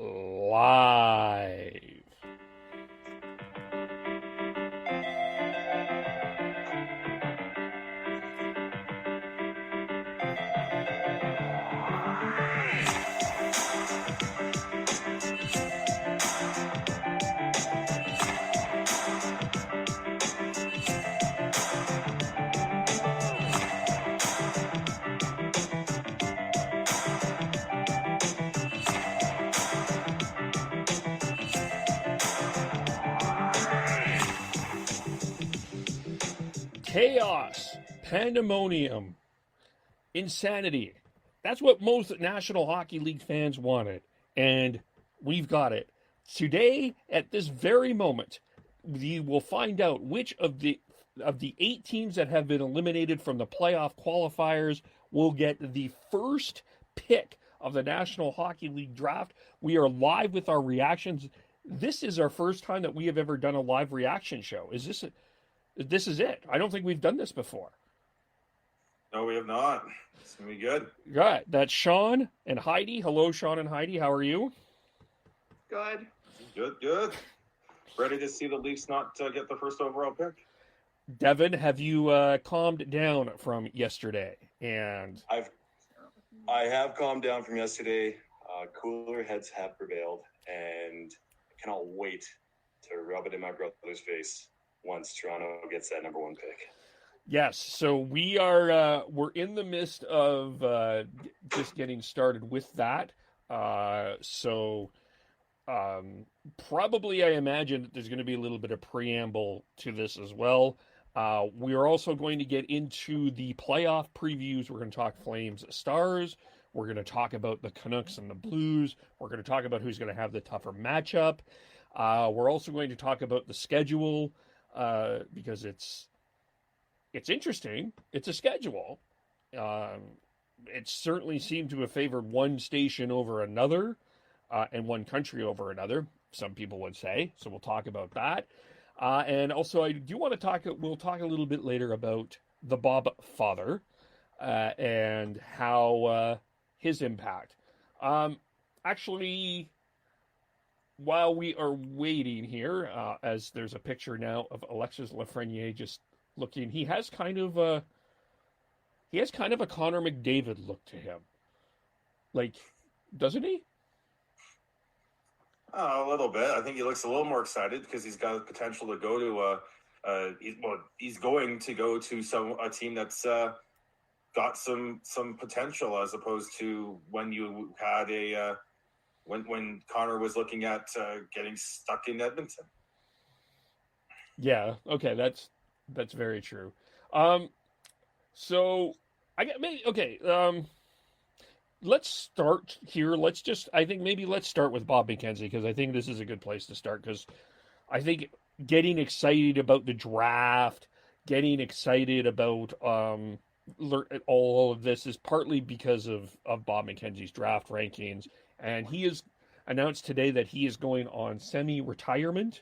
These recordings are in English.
live. Chaos, pandemonium, insanity. That's what most National Hockey League fans wanted, and we've got it. Today, at this very moment, we will find out which of the 8 teams that have been eliminated from the playoff qualifiers will get the first pick of the National Hockey League draft. We are live with our reactions. This is our first time that we have ever done a live reaction show. This is it. I don't think we've done this before. No, we have not. It's going to be good. Right. That's Sean and Heidi. Hello, Sean and Heidi. How are you? Good. Good. Ready to see the Leafs not get the first overall pick? Devin, have you calmed down from yesterday? And I have calmed down from yesterday. Cooler heads have prevailed, and I cannot wait to rub it in my brother's face once Toronto gets that number 1 pick. Yes, so we're in the midst of just getting started with that. Probably I imagine that there's going to be a little bit of preamble to this as well. We are also going to get into the playoff previews. We're going to talk Flames Stars. We're going to talk about the Canucks and the Blues. We're going to talk about who's going to have the tougher matchup. We're also going to talk about the schedule because it's interesting. It's a schedule. It certainly seemed to have favored one station over another and one country over another, some people would say. So we'll talk about that. And also, I do want to we'll talk a little bit later about the BobFather and how his impact. Actually, while we are waiting here, as there's a picture now of Alexis Lafreniere just looking, he has kind of a Connor McDavid look to him. Like, doesn't he? A little bit. I think he looks a little more excited because he's got the potential to go to he's going to go to a team that's got some potential, as opposed to when you had when Connor was looking at getting stuck in Edmonton. Yeah. Okay. That's very true. So I get maybe okay. Let's start here. Let's start with Bob McKenzie, because I think this is a good place to start, because I think getting excited about the draft, getting excited about all of this is partly because of Bob McKenzie's draft rankings, and he has announced today that he is going on semi-retirement.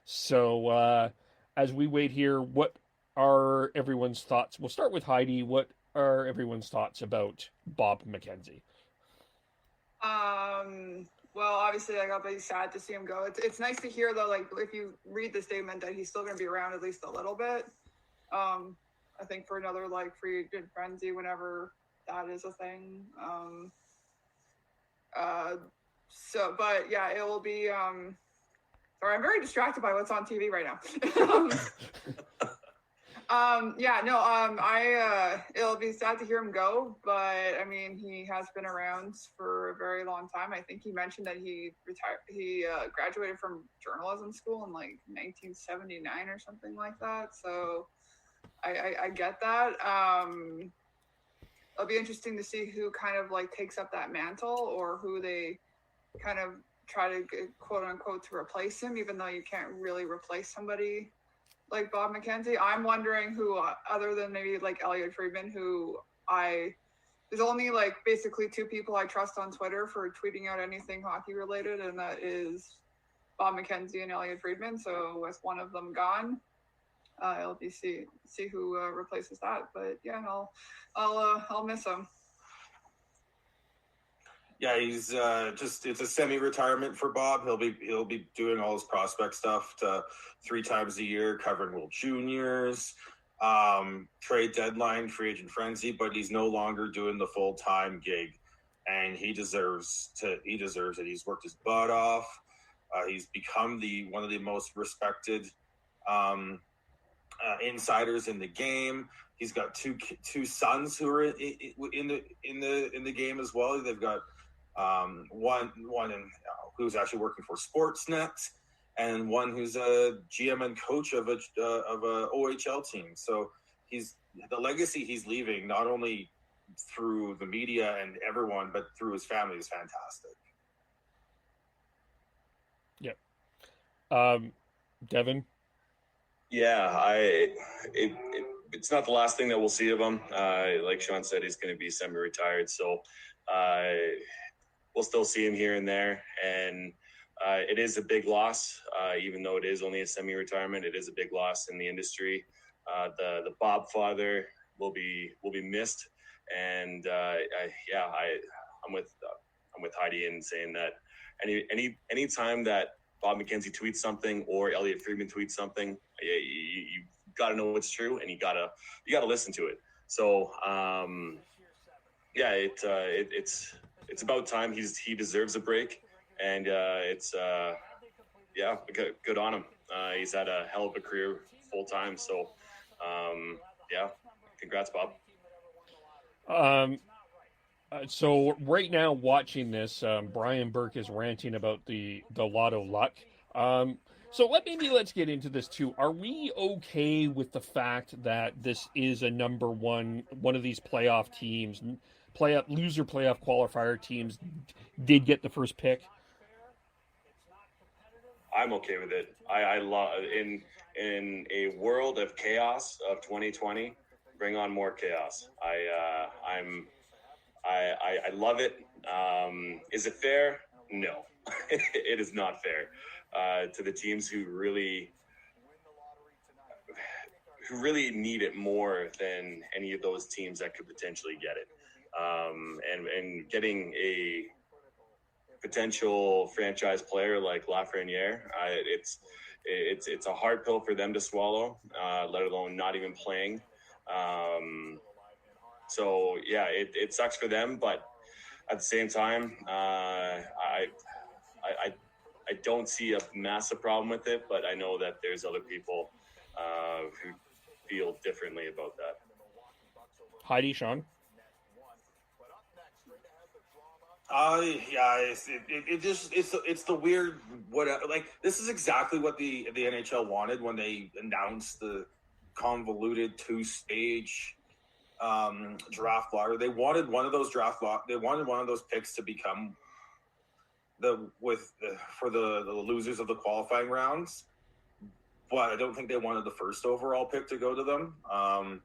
So as we wait here, what are everyone's thoughts? We'll start with Heidi. What are everyone's thoughts about Bob McKenzie? Well, obviously, like, I'll be sad to see him go. It's nice to hear, though, like, if you read the statement, that he's still going to be around at least a little bit. I think for another, like, free agent frenzy whenever that is a thing. But yeah, it will be. Sorry, I'm very distracted by what's on TV right now. It'll be sad to hear him go, but I mean, he has been around for a very long time. I think he mentioned that he graduated from journalism school in like 1979 or something like that. So I get that. It'll be interesting to see who kind of like takes up that mantle, or who they kind of try to get, quote unquote, to replace him, even though you can't really replace somebody like Bob McKenzie. I'm wondering who, other than maybe like Elliot Friedman, there's only like basically 2 people I trust on Twitter for tweeting out anything hockey related, and that is Bob McKenzie and Elliot Friedman. So with one of them gone, it'll be see who replaces that. But yeah, I'll miss him. Yeah, he's it's a semi-retirement for Bob. He'll be doing all his prospect stuff 3 times a year, covering World Juniors, trade deadline, free agent frenzy, but he's no longer doing the full-time gig, and he deserves it. He's worked his butt off. He's become one of the most respected insiders in the game. He's got two sons who are in the game as well. They've got one who's actually working for Sportsnet, and one who's a GM and coach of a OHL team. So the legacy he's leaving, not only through the media and everyone, but through his family, is fantastic. Yep. Devin? Yeah, it's not the last thing that we'll see of him. Like Sean said, he's going to be semi-retired, so we'll still see him here and there. And it is a big loss, even though it is only a semi-retirement. It is a big loss in the industry. The BobFather will be missed, and I'm with Heidi in saying that any time that Bob McKenzie tweets something or Elliot Friedman tweets something, you got to know what's true, and you got to listen to it. So it's about time. He deserves a break, and good on him. He's had a hell of a career full time. So congrats, Bob. So right now, watching this, Brian Burke is ranting about the lotto luck. So let's get into this too. Are we okay with the fact that this is a number one of these playoff teams, loser playoff qualifier teams, did get the first pick? I'm okay with it. I love in a world of chaos of 2020, bring on more chaos. I love it. Is it fair? No, it is not fair to the teams who really need it more than any of those teams that could potentially get it. And getting a potential franchise player like Lafreniere, it's a hard pill for them to swallow, let alone not even playing. So yeah, it sucks for them, but at the same time, I don't see a massive problem with it, but I know that there's other people who feel differently about that. Heidi, Sean? It's the weird this is exactly what the NHL wanted when they announced the convoluted 2-stage draft lottery. They wanted one of those picks to become for the losers of the qualifying rounds, but I don't think they wanted the first overall pick to go to them. I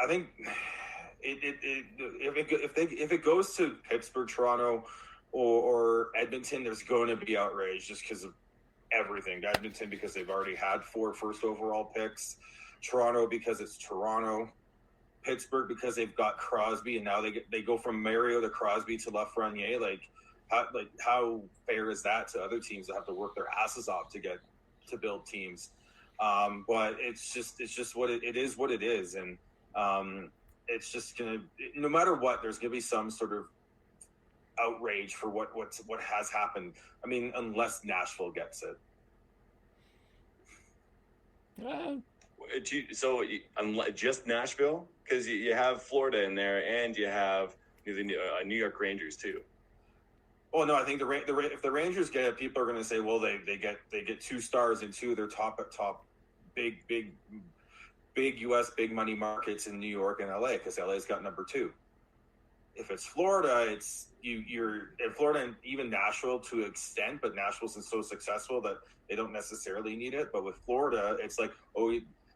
think if it goes to Pittsburgh, Toronto, or Edmonton, there's going to be outrage just because of everything. Edmonton because they've already had 4 first overall picks. Toronto because it's Toronto. Pittsburgh because they've got Crosby, and now they go from Mario to Crosby to Lafreniere. How fair is that to other teams that have to work their asses off to build teams? But it's just what it is, what it is, and it's just gonna, no matter what, there's gonna be some sort of outrage for what has happened. I mean, unless Nashville gets it. So just Nashville, because you have Florida in there, and you have the New York Rangers too. Oh no, I think if the Rangers get it, people are going to say, well, they get 2 stars in 2 of their top big U.S. big money markets in New York and LA, because LA's got number 2. If it's Florida, it's you're in Florida, and even Nashville to an extent, but Nashville's so successful that they don't necessarily need it. But with Florida, it's like,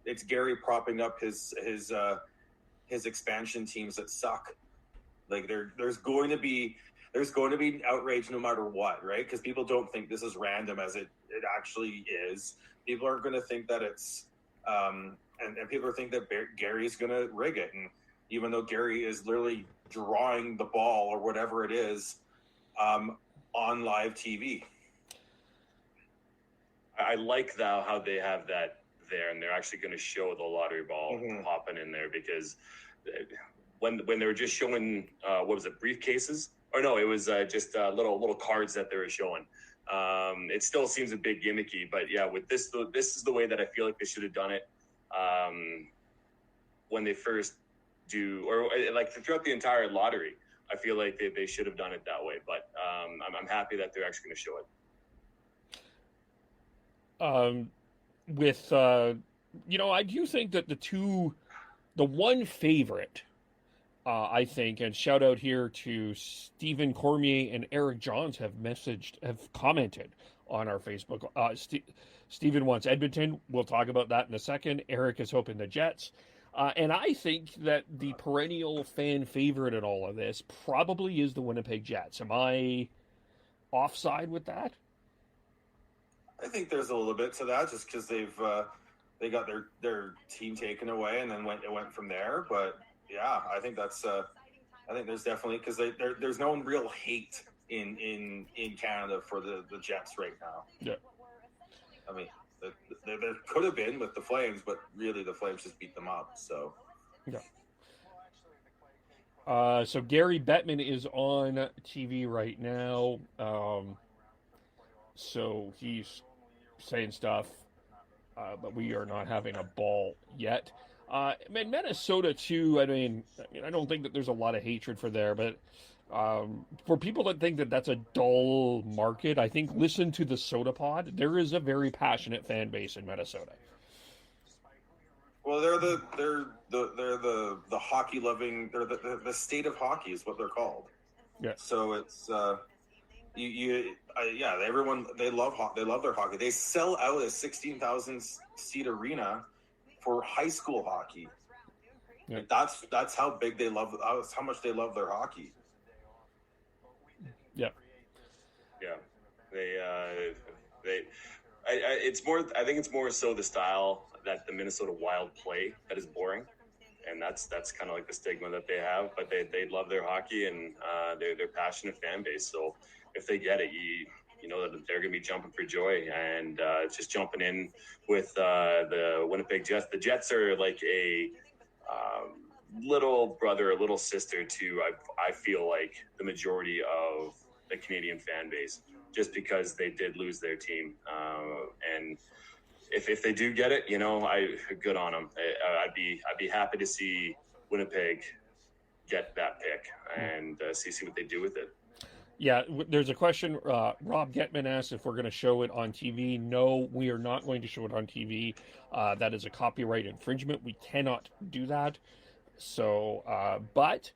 it's Gary propping up his expansion teams that suck. Like there's going to be outrage no matter what, right? Because people don't think this is random as it actually is. People aren't going to think that it's and people think that Gary's going to rig it. And even though Gary is literally drawing the ball or whatever it is on live TV. I like how they have that there, and they're actually going to show the lottery ball popping in there, because when they were just showing what was it, briefcases? Or no, it was just little cards that they were showing. It still seems a bit gimmicky, but yeah, with this is the way that I feel like they should have done it when they first do, or like throughout the entire lottery. I feel like they should have done it that way, but I'm happy that they're actually going to show it. I do think that the one favorite, I think, and shout out here to Stephen Cormier and Eric Johns have commented on our Facebook. Stephen wants Edmonton. We'll talk about that in a second. Eric is hoping the Jets. And I think that the perennial fan favorite in all of this probably is the Winnipeg Jets. Am I offside with that? I think there's a little bit to that, just because they got their team taken away, and then it went from there. But yeah, I think that's I think there's definitely, because there's no real hate in Canada for the Jets right now. Yeah, I mean, there could have been with the Flames, but really the Flames just beat them up. So yeah. So Gary Bettman is on TV right now. So he's saying stuff, but we are not having a ball yet. Minnesota too. I mean, I don't think that there's a lot of hatred for there, but for people that think that that's a dull market, I think listen to the Soda Pod. There is a very passionate fan base in Minnesota. Well, they're the hockey loving. They're the state of hockey is what they're called. Yeah. So it's everyone, they love their hockey. They sell out a 16,000 seat arena for high school hockey. Yeah. That's how big they love. That's how much they love their hockey. Yeah. Yeah. It's more. I think it's more so the style that the Minnesota Wild play that is boring, and that's kind of like the stigma that they have. But they love their hockey, and they're passionate fan base. So if they get it, you know that they're going to be jumping for joy, and just jumping in with the Winnipeg Jets. The Jets are like a little brother, a little sister to, I feel like, the majority of the Canadian fan base, just because they did lose their team. And if they do get it, good on them. I'd be happy to see Winnipeg get that pick and see what they do with it. Yeah, there's a question. Rob Getman asked if we're going to show it on TV. No, we are not going to show it on TV. That is a copyright infringement. We cannot do that. So, but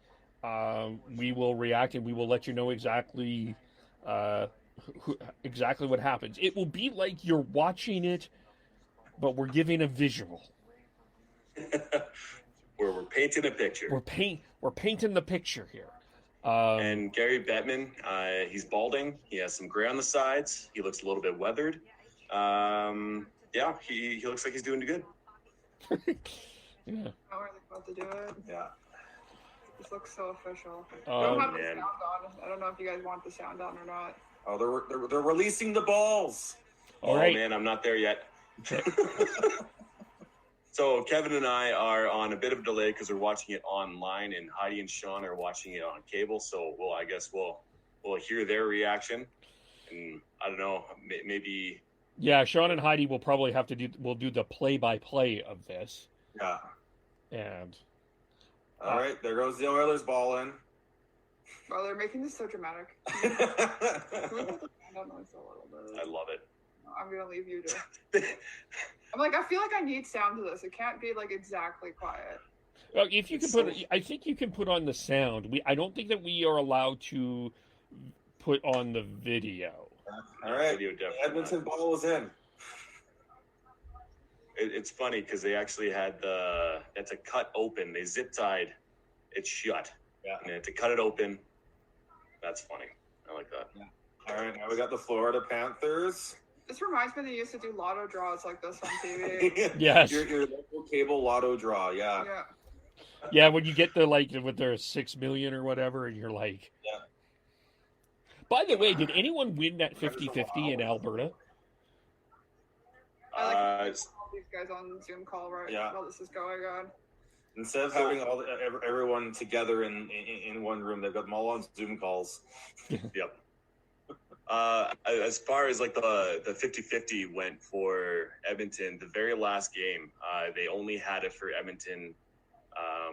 we will react, and we will let you know exactly what happens. It will be like you're watching it, but we're giving a visual. We're painting a picture. We're painting the picture here. And Gary Bettman, he's balding. He has some gray on the sides. He looks a little bit weathered. He looks like he's doing good. Yeah. How are they about to do it? Yeah. This looks so official. I don't have the man. sound on. I don't know if you guys want the sound on or not. Oh, they're releasing the balls. All right. Man, I'm not there yet. So Kevin and I are on a bit of a delay because we're watching it online, and Heidi and Sean are watching it on cable. So I guess we'll hear their reaction, and I don't know, maybe. Yeah, Sean and Heidi will probably have to do the play-by-play of this. Yeah. And all right, there goes the Oilers ball in. Oh, they're making this so dramatic. I Can we put the sound on this a little bit? I love it. I'm gonna leave you to. I'm like, I feel like I need sound to this. It can't be like exactly quiet. if you can I think you can put on the sound. I don't think that we are allowed to put on the video. All right, Video definitely Edmonton not. ball is in. It's funny because they actually had it's a cut open. They zip tied it shut. Yeah. And they had to cut it open. That's funny. I like that. Yeah. All right, now we got the Florida Panthers. This reminds me they used to do lotto draws like this on TV. Yes. Your local cable lotto draw, yeah. Yeah. Yeah, when you get the with their 6 million or whatever, and you're like, Yeah. By the way, did anyone win that 50-50 in Alberta? I like all these guys on Zoom call right while this is going on. Instead of having everyone together in one room, they've got them all on Zoom calls. Yep. As far as like the 50-50 went for Edmonton, the very last game, they only had it for Edmonton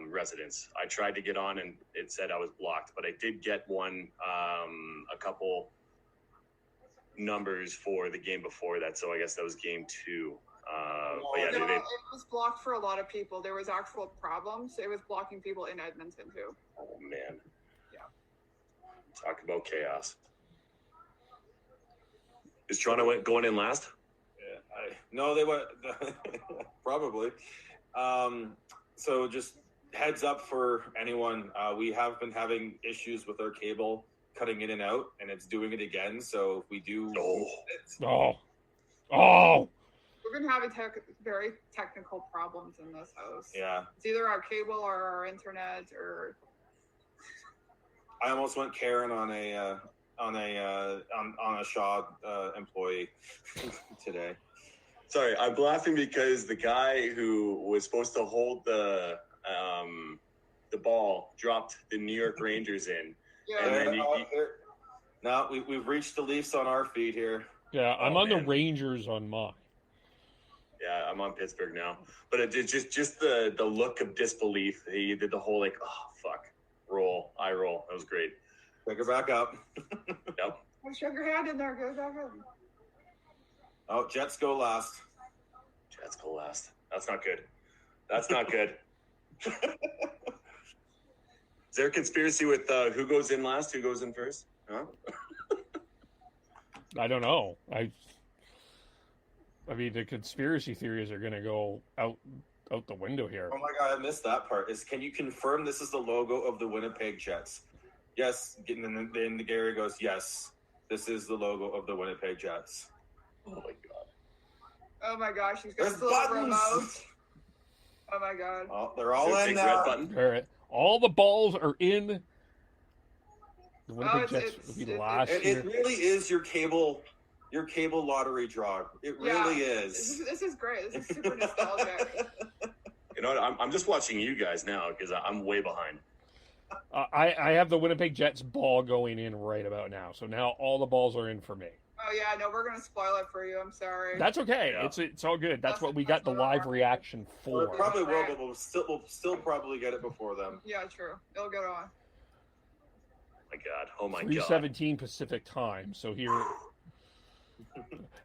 residents. I tried to get on and it said I was blocked, but I did get a couple numbers for the game before that, so I guess that was game 2. But yeah, it was blocked for a lot of people. There was actual problems. It was blocking people in Edmonton too. Oh man. Yeah. Talk about chaos. Is Toronto going in last? Yeah, no, they went probably. So just heads up for anyone. We have been having issues with our cable cutting in and out, and it's doing it again. So if we do. We're gonna have very technical problems in this house. Yeah. It's either our cable or our internet or. I almost went Karen on a Shaw employee today. Sorry, I'm laughing because the guy who was supposed to hold the ball dropped the New York Rangers in. Yeah. And then now we've reached the Leafs on our feed here. Yeah, I'm on the Rangers on mine. Yeah, I'm on Pittsburgh now. But it's just the look of disbelief. He did the whole eye roll. That was great. Pick her back up. Yep. Shove your hand in there. Go back in. Oh, Jets go last. That's not good. Is there a conspiracy with who goes in last, who goes in first? Huh? I don't know. I mean, the conspiracy theories are going to go out the window here. Oh my God, I missed that part. Can you confirm this is the logo of the Winnipeg Jets? Yes. And then Gary goes, yes, this is the logo of the Winnipeg Jets. Oh my God. Oh my gosh, he's got There's the little buttons. remote. Oh my God. Oh, they're all in now. Red button. All right. All the balls are in. The Winnipeg Jets will be last year. It really is your cable lottery draw. It really is. This is great. This is super nostalgic. You know what? I'm just watching you guys now because I'm way behind. I have the Winnipeg Jets ball going in right about now. So now all the balls are in for me. Oh yeah, no, we're gonna spoil it for you. I'm sorry. That's okay. Yeah. It's all good. That's what we got the live reaction Well, for. it probably will, but we'll still probably get it before them. Yeah, true. It'll get on. My God. Oh my God. 3:17 Pacific time. So here,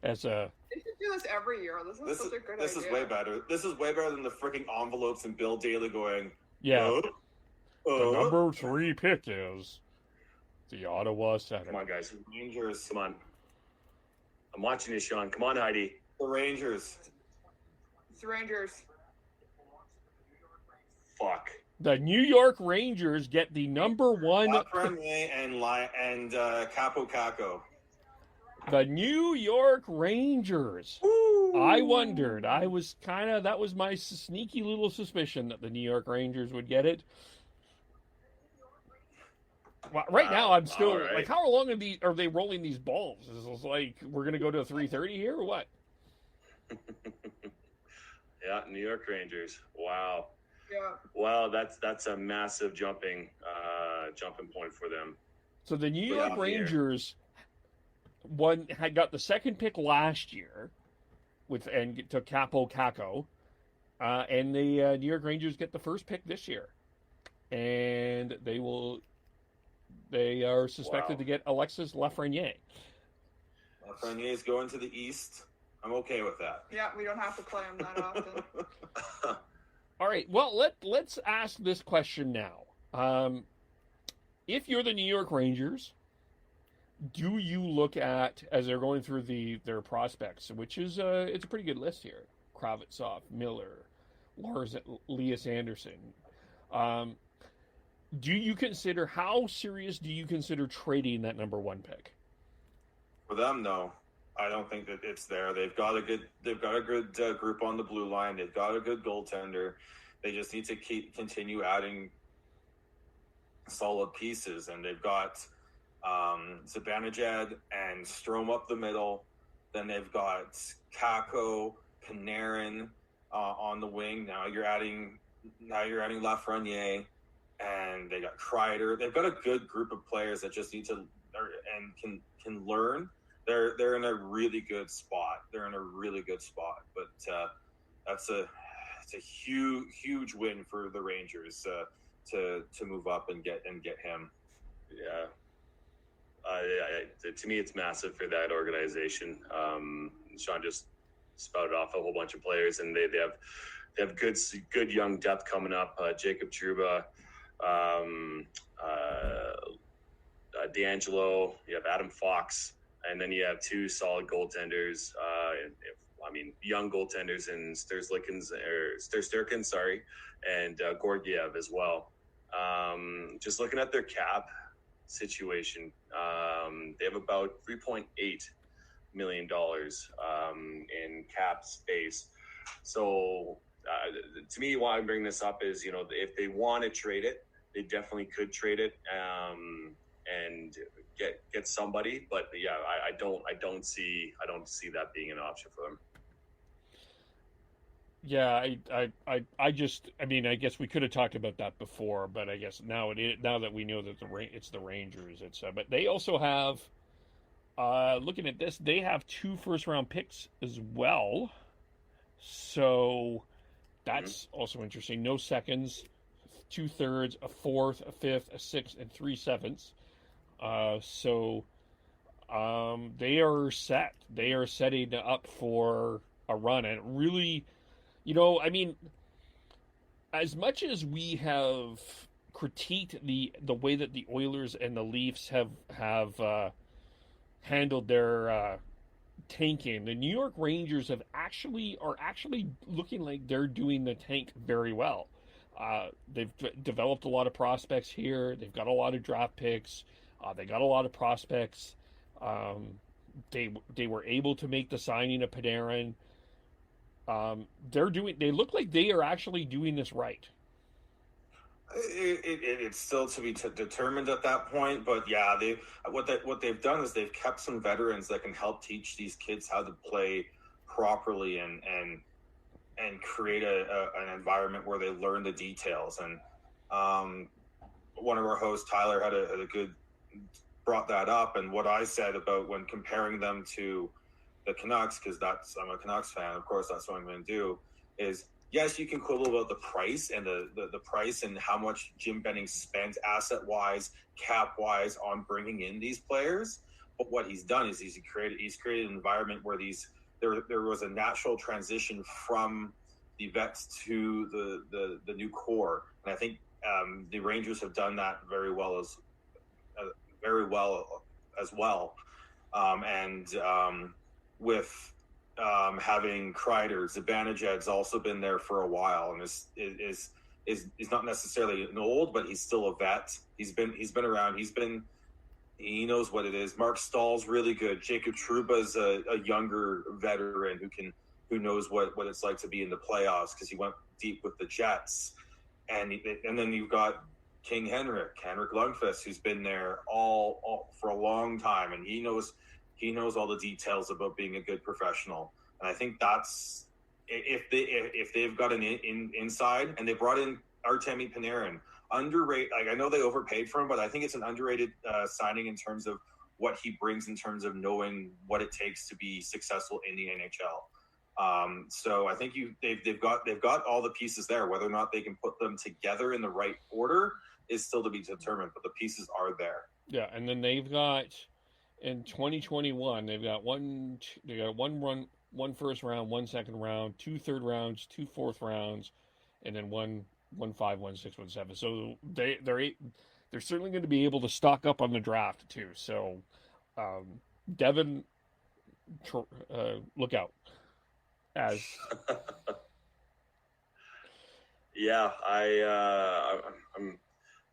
as a They should do this every year. This is such a good idea. This is way better. This is way better than the freaking envelopes and Bill Daly going. the number 3 pick is the Ottawa Senators. Come on, guys. Rangers. Come on. I'm watching you, Sean. Come on, Heidi. The Rangers. It's the Rangers. Fuck. The New York Rangers get the number 1. Lafreniere and Capo Caco. The New York Rangers. Woo! I wondered. That was my sneaky little suspicion that the New York Rangers would get it. Well, right now, I'm still right. how long are they rolling these balls? Is this like we're gonna go to 3:30 here or what? Yeah, New York Rangers. Wow. Yeah. Wow, that's a massive jumping point for them. So the New York Rangers had got the second pick last year and took Capo Caco, and the New York Rangers get the first pick this year, and they are suspected to get Alexis Lafreniere. Lafreniere's going to the East. I'm okay with that. Yeah, we don't have to play him that often. All right. Well, let's ask this question now. If you're the New York Rangers, do you look at, as they're going through their prospects, which is it's a pretty good list here: Kravitsov, Miller, Elias Anderson. How serious do you consider trading that number 1 pick? For them, no. I don't think that it's there. They've got a good group on the blue line. They've got a good goaltender. They just need to continue adding solid pieces, and they've got Zibanejad and Strome up the middle. Then they've got Kakko, Panarin on the wing. Now you're adding Lafreniere, and they got Kreider. They've got a good group of players that just need to and can learn. They're in a really good spot. But it's a huge win for the Rangers to move up and get him. Yeah. To me, it's massive for that organization. Sean just spouted off a whole bunch of players, and they have good young depth coming up. Jacob Trouba, D'Angelo. You have Adam Fox, and then you have two solid goaltenders. Young goaltenders in Sturkins, and Gorgiev as well. Just looking at their cap situation, they have about $3.8 million in cap space. So to me, why I'm bringing this up is, if they want to trade it, they definitely could trade it and get somebody. But yeah, I don't see that being an option for them. Yeah, I guess we could have talked about that before, but I guess now that we know that it's the Rangers, but they also have, looking at this, they have 2 first-round picks as well, so that's also interesting. No seconds, 2 thirds, a fourth, a fifth, a sixth, and 3 sevenths. So they are set. They are setting up for a run, and really. As much as we have critiqued the way that the Oilers and the Leafs have handled their tanking, the New York Rangers are actually looking like they're doing the tank very well. They've developed a lot of prospects here. They've got a lot of draft picks. They got a lot of prospects. They were able to make the signing of Panarin. They look like they are actually doing this right. It's still to be determined at that point, but yeah, what they've done is they've kept some veterans that can help teach these kids how to play properly and create an environment where they learn the details. And one of our hosts, Tyler, had a good brought that up, and what I said about when comparing them to the Canucks, because I'm a Canucks fan, of course that's what I'm going to do, is yes, you can quibble about the price and the price and how much Jim Benning spent asset-wise, cap-wise on bringing in these players. But what he's done is he's created an environment where there was a natural transition from the vets to the new core. And I think the Rangers have done that very well as well. With having Kreider, Zibanejad's also been there for a while and is not necessarily an old, but he's still a vet. He's been around. He knows what it is. Mark Stahl's really good. Jacob Trouba's a younger veteran who knows what it's like to be in the playoffs because he went deep with the Jets. And then you've got Henrik Lundqvist, who's been there all for a long time, and he knows all the details about being a good professional. And I think that's if they've got an inside, and they brought in Artemi Panarin, underrated. Like, I know they overpaid for him, but I think it's an underrated signing in terms of what he brings in terms of knowing what it takes to be successful in the NHL. So I think they've got all the pieces there. Whether or not they can put them together in the right order is still to be determined, but the pieces are there. Yeah, and then they've got in 2021 they've got one first round, 1 second round, 2 third rounds, 2 fourth rounds, and then one 5, 1 6, 1 7. So they're certainly going to be able to stock up on the draft too. So Devin, look out. As yeah,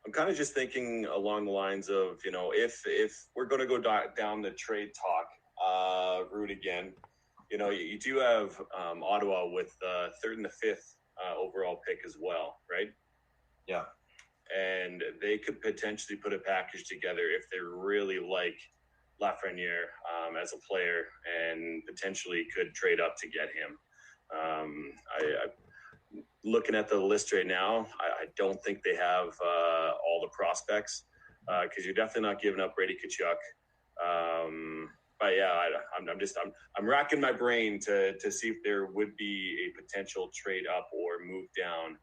I'm kind of just thinking along the lines of, if we're going to go down the trade talk route again, you do have Ottawa with 3rd and the 5th overall pick as well, right? Yeah. And they could potentially put a package together if they really like Lafreniere as a player and potentially could trade up to get him. Looking at the list right now, I don't think they have all the prospects because you're definitely not giving up Brady Tkachuk. But yeah, I'm racking my brain to see if there would be a potential trade up or move down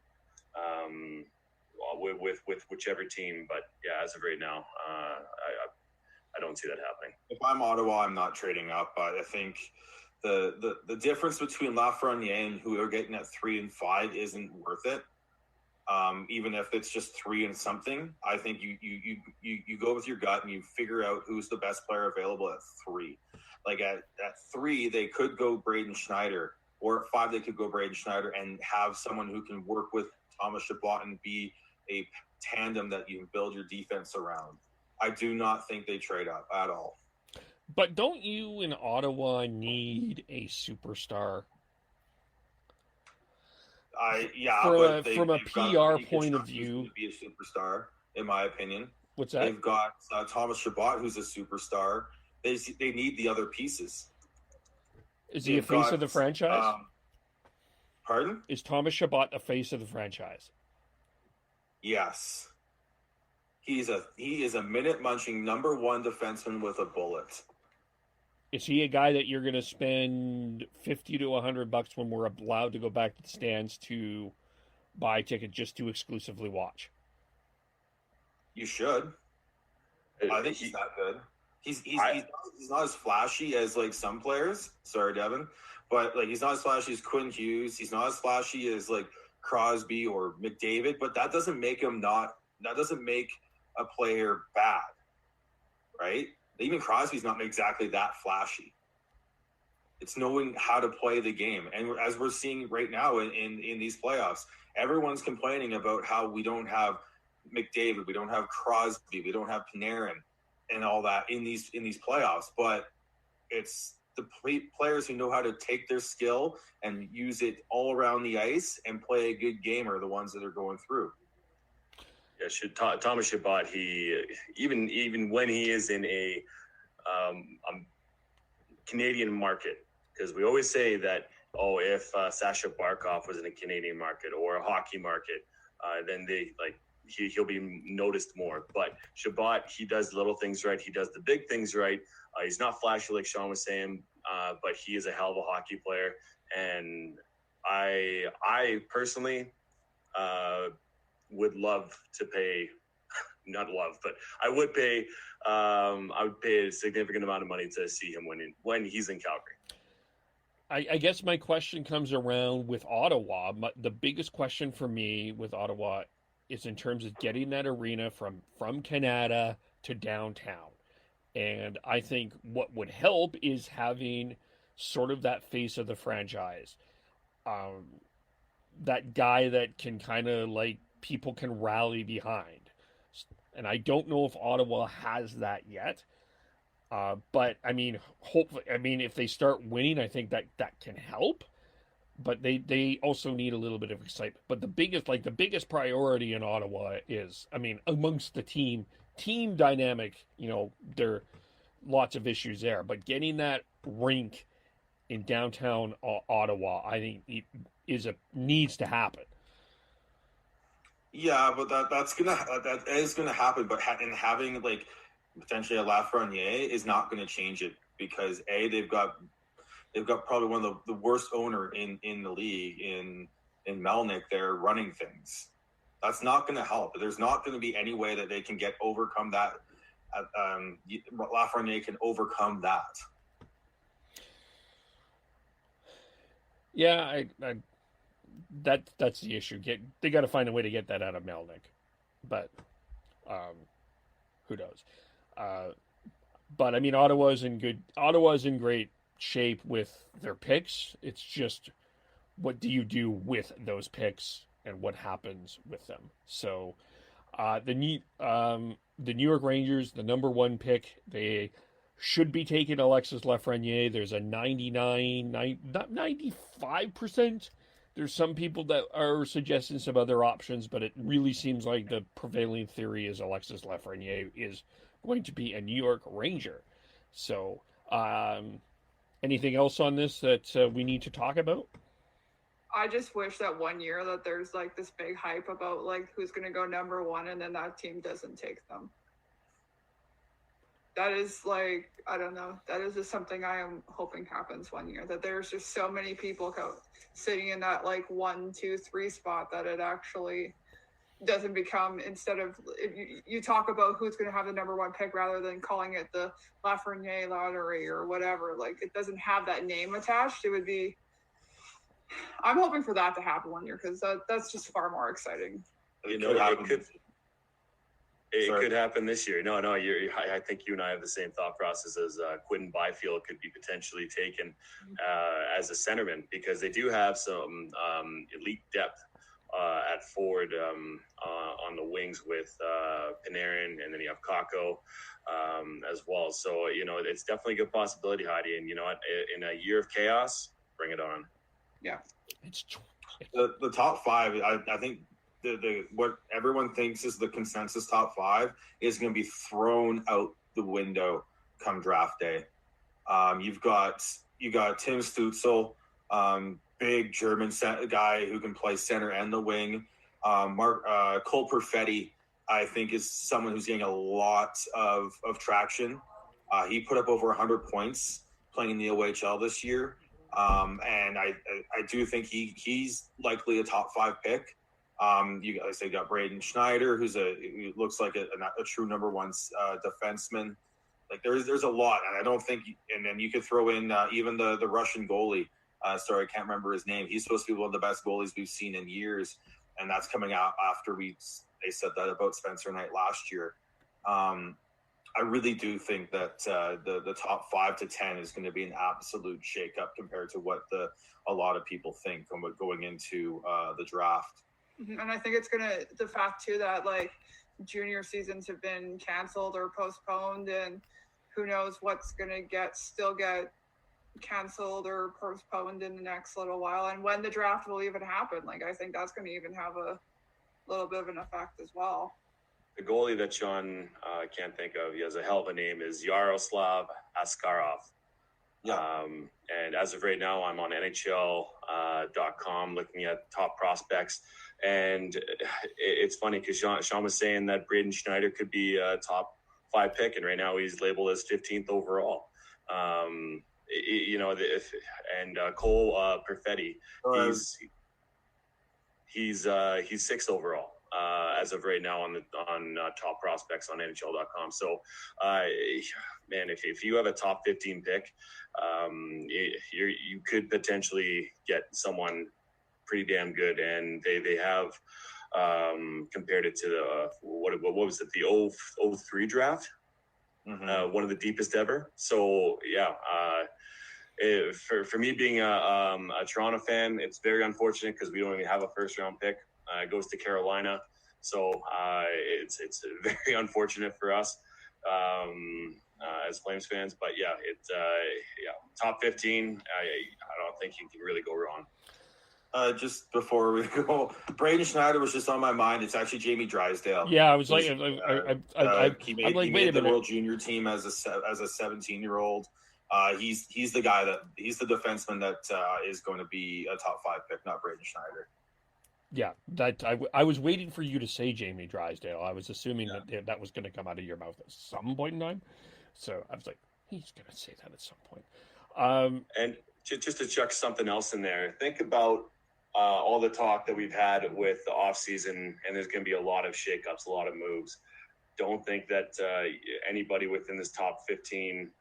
with whichever team. But yeah, as of right now, I don't see that happening. If I'm Ottawa, I'm not trading up. But I think the difference between Lafreniere and who are getting at 3 and 5 isn't worth it. Even if it's just 3 and something, I think you go with your gut and you figure out who's the best player available at 3. Like at 3, they could go Braden Schneider, or at 5, they could go Braden Schneider and have someone who can work with Thomas Chabot and be a tandem that you can build your defense around. I do not think they trade up at all. But don't you in Ottawa need a superstar? From a PR point of view, to be a superstar, in my opinion. What's that? They've got Thomas Chabot, who's a superstar. They need the other pieces. Is he a face of the franchise? Pardon? Is Thomas Chabot the face of the franchise? Yes. He is a minute munching number 1 defenseman with a bullet. Is he a guy that you're going to spend $50 to $100 when we're allowed to go back to the stands to buy a ticket just to exclusively watch? You should. I think he's that good. He's not as flashy as like some players. Sorry, Devin, but like he's not as flashy as Quinn Hughes. He's not as flashy as like Crosby or McDavid. But that doesn't make him not. That doesn't make a player bad, right? Even Crosby's not exactly that flashy. It's knowing how to play the game. And as we're seeing right now in these playoffs, everyone's complaining about how we don't have McDavid, we don't have Crosby, we don't have Panarin and all that in these playoffs. But it's the players who know how to take their skill and use it all around the ice and play a good game are the ones that are going through. Yeah, Thomas Chabot, he even when he is in a Canadian market, because we always say that if Sasha Barkov was in a Canadian market or a hockey market, then he'll be noticed more. But Chabot, he does little things right. He does the big things right. He's not flashy like Sean was saying, but he is a hell of a hockey player. And I personally would love to pay, not love, but I would pay a significant amount of money to see him when he's in Calgary. I guess my question comes around with Ottawa. The biggest question for me with Ottawa is in terms of getting that arena from Canada to downtown. And I think what would help is having sort of that face of the franchise. That guy that can kind of like people can rally behind. And I don't know if Ottawa has that yet. But I mean, hopefully, if they start winning, I think that can help. But they also need a little bit of excitement. But the biggest priority in Ottawa is, amongst the team dynamic, there are lots of issues there. But getting that rink in downtown Ottawa, I think needs to happen. Yeah, but that is gonna happen. But having like potentially a Lafreniere is not going to change it because they've got probably one of the worst owner in the league in Melnyk. They're running things. That's not going to help. There's not going to be any way that they can overcome that. Lafreniere can overcome that. Yeah, that's the issue. They got to find a way to get that out of Melnyk, but who knows? But Ottawa's in great shape with their picks. It's just what do you do with those picks and what happens with them? So the New York Rangers, the number 1 pick, they should be taking Alexis Lafreniere. There's a 95% There's some people that are suggesting some other options, but it really seems like the prevailing theory is Alexis Lafreniere is going to be a New York Ranger. So, anything else on this that we need to talk about? I just wish that one year that there's like this big hype about like who's going to go number one, and then that team doesn't take them. That is like, I don't know. That is just something I am hoping happens one year, that there's just so many people sitting in that like 1, 2, 3 spot that it actually doesn't become, instead of, if you talk about who's going to have the number one pick rather than calling it the Lafreniere lottery or whatever, like it doesn't have that name attached. It would be, I'm hoping for that to happen one year, because that's just far more exciting. It could happen this year. No, I think you and I have the same thought process as Quinton Byfield could be potentially taken as a centerman, because they do have some elite depth at forward on the wings with Panarin, and then you have Kakko as well. So, it's definitely a good possibility, Heidi. And you know what? In a year of chaos, bring it on. Yeah. It's the top five. I think the what everyone thinks is the consensus top five is going to be thrown out the window come draft day. You got Tim Stützle, big German guy who can play center and the wing. Cole Perfetti, I think, is someone who's getting a lot of traction. He put up over 100 points playing in the OHL this year. And I do think he's likely a top 5 pick. You got Braden Schneider, who looks like a true number one defenseman. Like there's a lot, and I don't think. And then you could throw in even the Russian goalie. Sorry, I can't remember his name. He's supposed to be one of the best goalies we've seen in years, and that's coming out after they said that about Spencer Knight last year. I really do think that the top 5 to 10 is going to be an absolute shakeup compared to what a lot of people think going into the draft. And I think it's the fact too that like junior seasons have been canceled or postponed, and who knows what's going to still get canceled or postponed in the next little while, and when the draft will even happen. Like I think that's going to even have a little bit of an effect as well. The goalie that Sean can't think of, he has a hell of a name, is Yaroslav Askarov. Yeah. And as of right now, I'm on NHL.com looking at top prospects. And it's funny because Sean was saying that Braden Schneider could be a top 5 pick, and right now he's labeled as 15th overall. Cole Perfetti, he's 6th overall. As of right now on top prospects on NHL.com. So, man, if you have a top 15 pick, you could potentially get someone pretty damn good, and they have compared it to the what was it, the 03 draft, one of the deepest ever. So yeah. For me being a Toronto fan, it's very unfortunate because we don't even have a first round pick. It goes to Carolina, so it's very unfortunate for us as Flames fans. But yeah, top 15. I don't think you can really go wrong. Just before we go, Braden Schneider was just on my mind. It's actually Jamie Drysdale. Yeah, I was like, he made the World Junior team as a 17-year-old. He's the the defenseman that is going to be a top 5 pick, not Braden Schneider. Yeah, I was waiting for you to say Jamie Drysdale. I was assuming that was going to come out of your mouth at some point in time. So I was like, he's going to say that at some point. And just to chuck something else in there, think about all the talk that we've had with the offseason, and there's going to be a lot of shakeups, a lot of moves. Don't think that anybody within this top 15,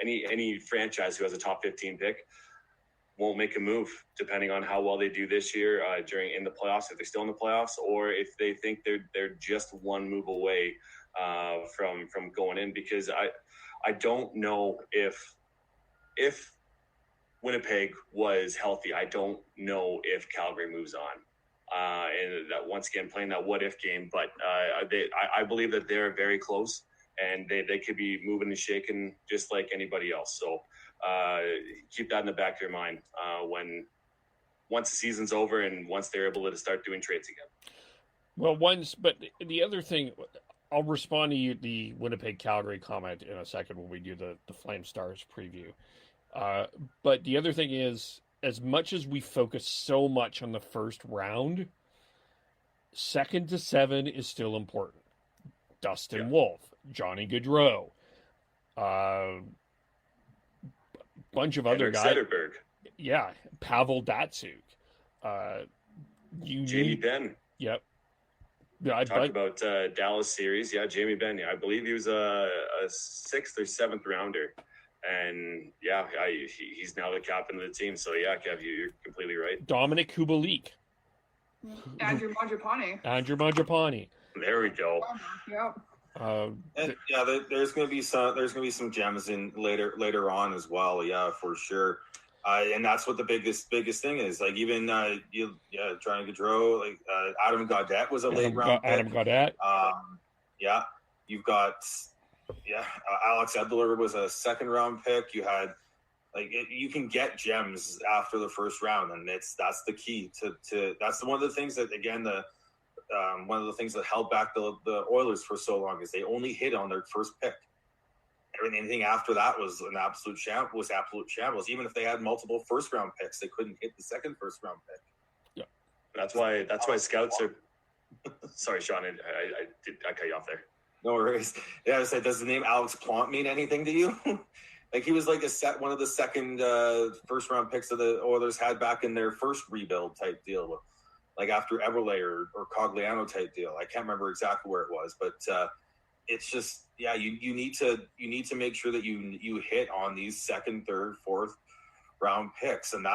any franchise who has a top 15 pick won't make a move, depending on how well they do this year in the playoffs, if they're still in the playoffs, or if they think they're just one move away from going in. Because I don't know if Winnipeg was healthy, I don't know if Calgary moves on. And that, once again, playing that what if game, but I believe that they're very close, and they could be moving and shaking just like anybody else. So keep that in the back of your mind when once the season's over and once they're able to start doing trades again. Well, but the other thing, I'll respond to you, the Winnipeg Calgary comment in a second when we do the Flame Stars preview. But the other thing is, as much as we focus so much on the first round, 2nd to 7 is still important. Dustin Wolf, Johnny Gaudreau, bunch of other guys. Sederberg. Yeah, Pavel Datsyuk. Jamie Benn. Yep. Talked about Dallas series. Yeah, Jamie Benn. I believe he was a 6th or 7th rounder. And he's now the captain of the team. So yeah, Kev, you're completely right. Dominic Kubalik. Andrew Mangiapane. There we go. Yep. There's going to be some gems in later on as well. Yeah, for sure. And that's what the biggest thing is. Like even Johnny Gaudreau, like Adam Gaudette was a late round pick. Adam Gaudette. You've got Alex Edler was a 2nd round pick. You had you can get gems after the first round, and that's the key to that's one of the things that again one of the things that held back the Oilers for so long is they only hit on their first pick. Anything after that was an absolute shambles. Even if they had multiple first round picks, they couldn't hit the second first round pick. Yeah, that's why scouts are. Sorry, Sean, I cut you off there. No worries. Yeah, I said, does the name Alex Plante mean anything to you? Like he was like one of the second first round picks of the Oilers had back in their first rebuild type deal, like after Eberle or Cogliano type deal. I can't remember exactly where it was, but it's just you need to make sure that you hit on these 2nd, 3rd, 4th round picks, and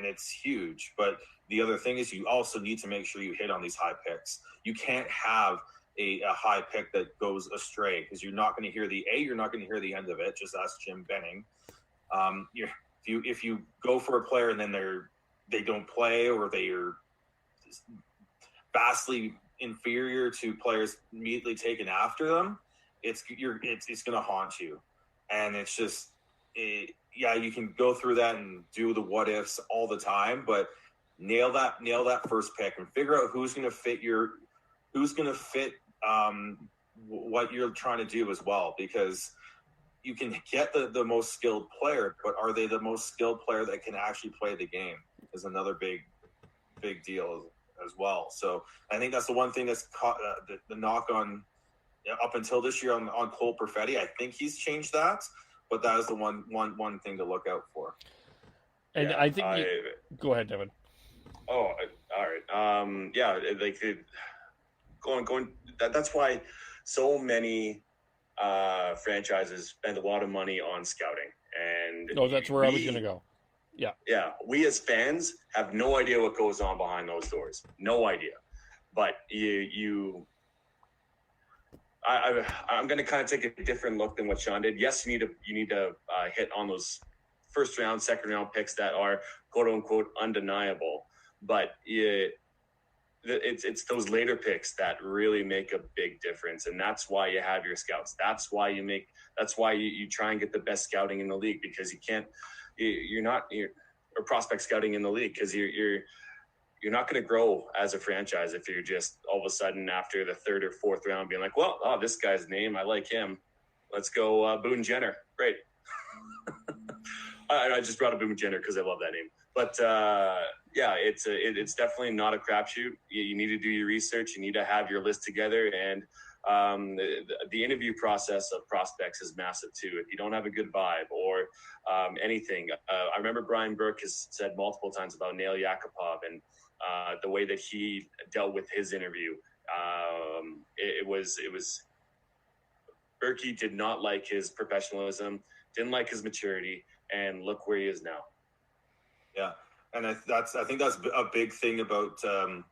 it's huge. But the other thing is you also need to make sure you hit on these high picks. You can't have a high pick that goes astray because you're not going to hear you're not going to hear the end of it. Just ask Jim Benning. If you go for a player and then they don't play or they are vastly inferior to players immediately taken after them, it's going to haunt you. And it's just you can go through that and do the what ifs all the time, but nail that first pick and figure out who's going to fit what you're trying to do as well, because you can get the most skilled player, but are they the most skilled player that can actually play the game is another big deal as well. So I think that's the one thing that's caught the knock on up until this year on Cole Perfetti. I think he's changed that, but that is the one thing to look out for. And I think go ahead, Devin. Oh, all right. Going. That's why so many franchises spend a lot of money on scouting. And that's where I was going to go. Yeah. Yeah. We as fans have no idea what goes on behind those doors. No idea. But I'm going to kind of take a different look than what Sean did. Yes, you need to hit on those first round, second round picks that are quote unquote undeniable. But it's those later picks that really make a big difference, and that's why you have your scouts. That's why you try and get the best scouting in the league, because you're prospect scouting in the league, because you're not going to grow as a franchise if you're just all of a sudden after the 3rd or 4th round being like, this guy's name, I like him, let's go Boone Jenner. Great. I just brought up Boone Jenner because I love that name. But it's definitely not a crapshoot. You need to do your research. You need to have your list together, and the interview process of prospects is massive too. If you don't have a good vibe or anything, I remember Brian Burke has said multiple times about Nail Yakupov and the way that he dealt with his interview. It was Berkey did not like his professionalism, didn't like his maturity, and look where he is now. Yeah, and I think that's a big thing about the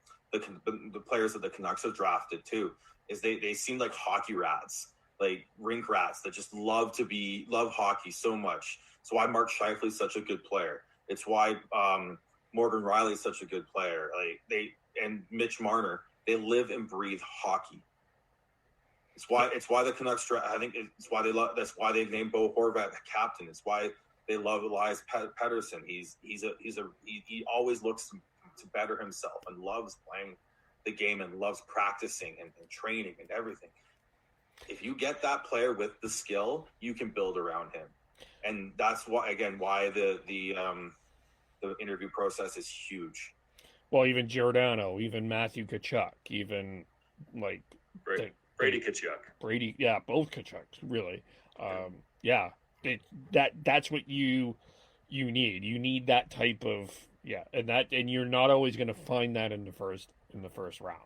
players that the Canucks have drafted too, is they seem like hockey rats, like rink rats that just love hockey so much. It's why Mark Scheifele's such a good player. It's why Morgan Riley's such a good player. And Mitch Marner, they live and breathe hockey. It's why the Canucks. I think it's why that's why they've named Bo Horvat the captain. It's why They love Elias Pettersson. He always looks to better himself and loves playing the game and loves practicing and training and everything. If you get that player with the skill, you can build around him, and that's why the interview process is huge. Well, even Giordano, even Matthew Tkachuk, even like Brady Tkachuk. Brady, yeah, both Tkachuks, really. That's what you need. You need that type of and you're not always going to find that in the first round.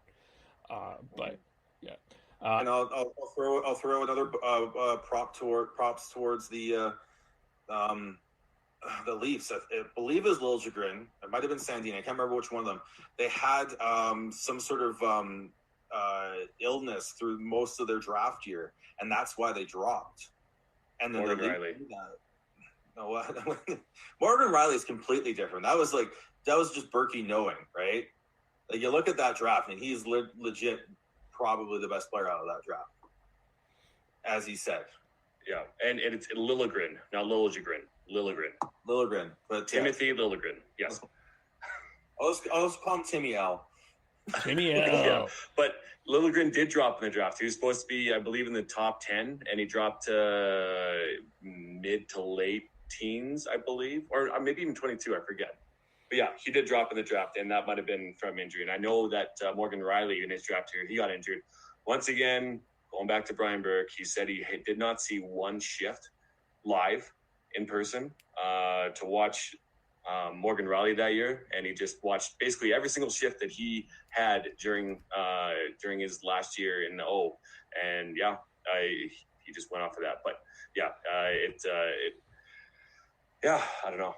But yeah. And I'll throw another props towards the Leafs. I believe it was Liljegren. It might have been Sandine. I can't remember which one of them. They had some sort of illness through most of their draft year, and that's why they dropped. And then Morgan Riley. Morgan Riley is completely different. That was just Berkey knowing, right? Like, you look at that draft, and he's legit probably the best player out of that draft, as he said. Yeah, and it's Liljegren, not Liljegren. Liljegren, but Timothy Liljegren. Yes. I'll just call him Timmy L. Timmy L. Yeah, but Liljegren did drop in the draft. He was supposed to be, I believe, in the top 10, and he dropped mid to late teens, I believe, or maybe even 22, I forget. But yeah, he did drop in the draft, and that might have been from injury. And I know that Morgan Riley, in his draft here, he got injured. Once again, going back to Brian Burke, he said he did not see one shift live in person to watch Morgan Riley that year, and he just watched basically every single shift that he had during his last year in the O. And yeah, he just went off of that. But yeah, I don't know.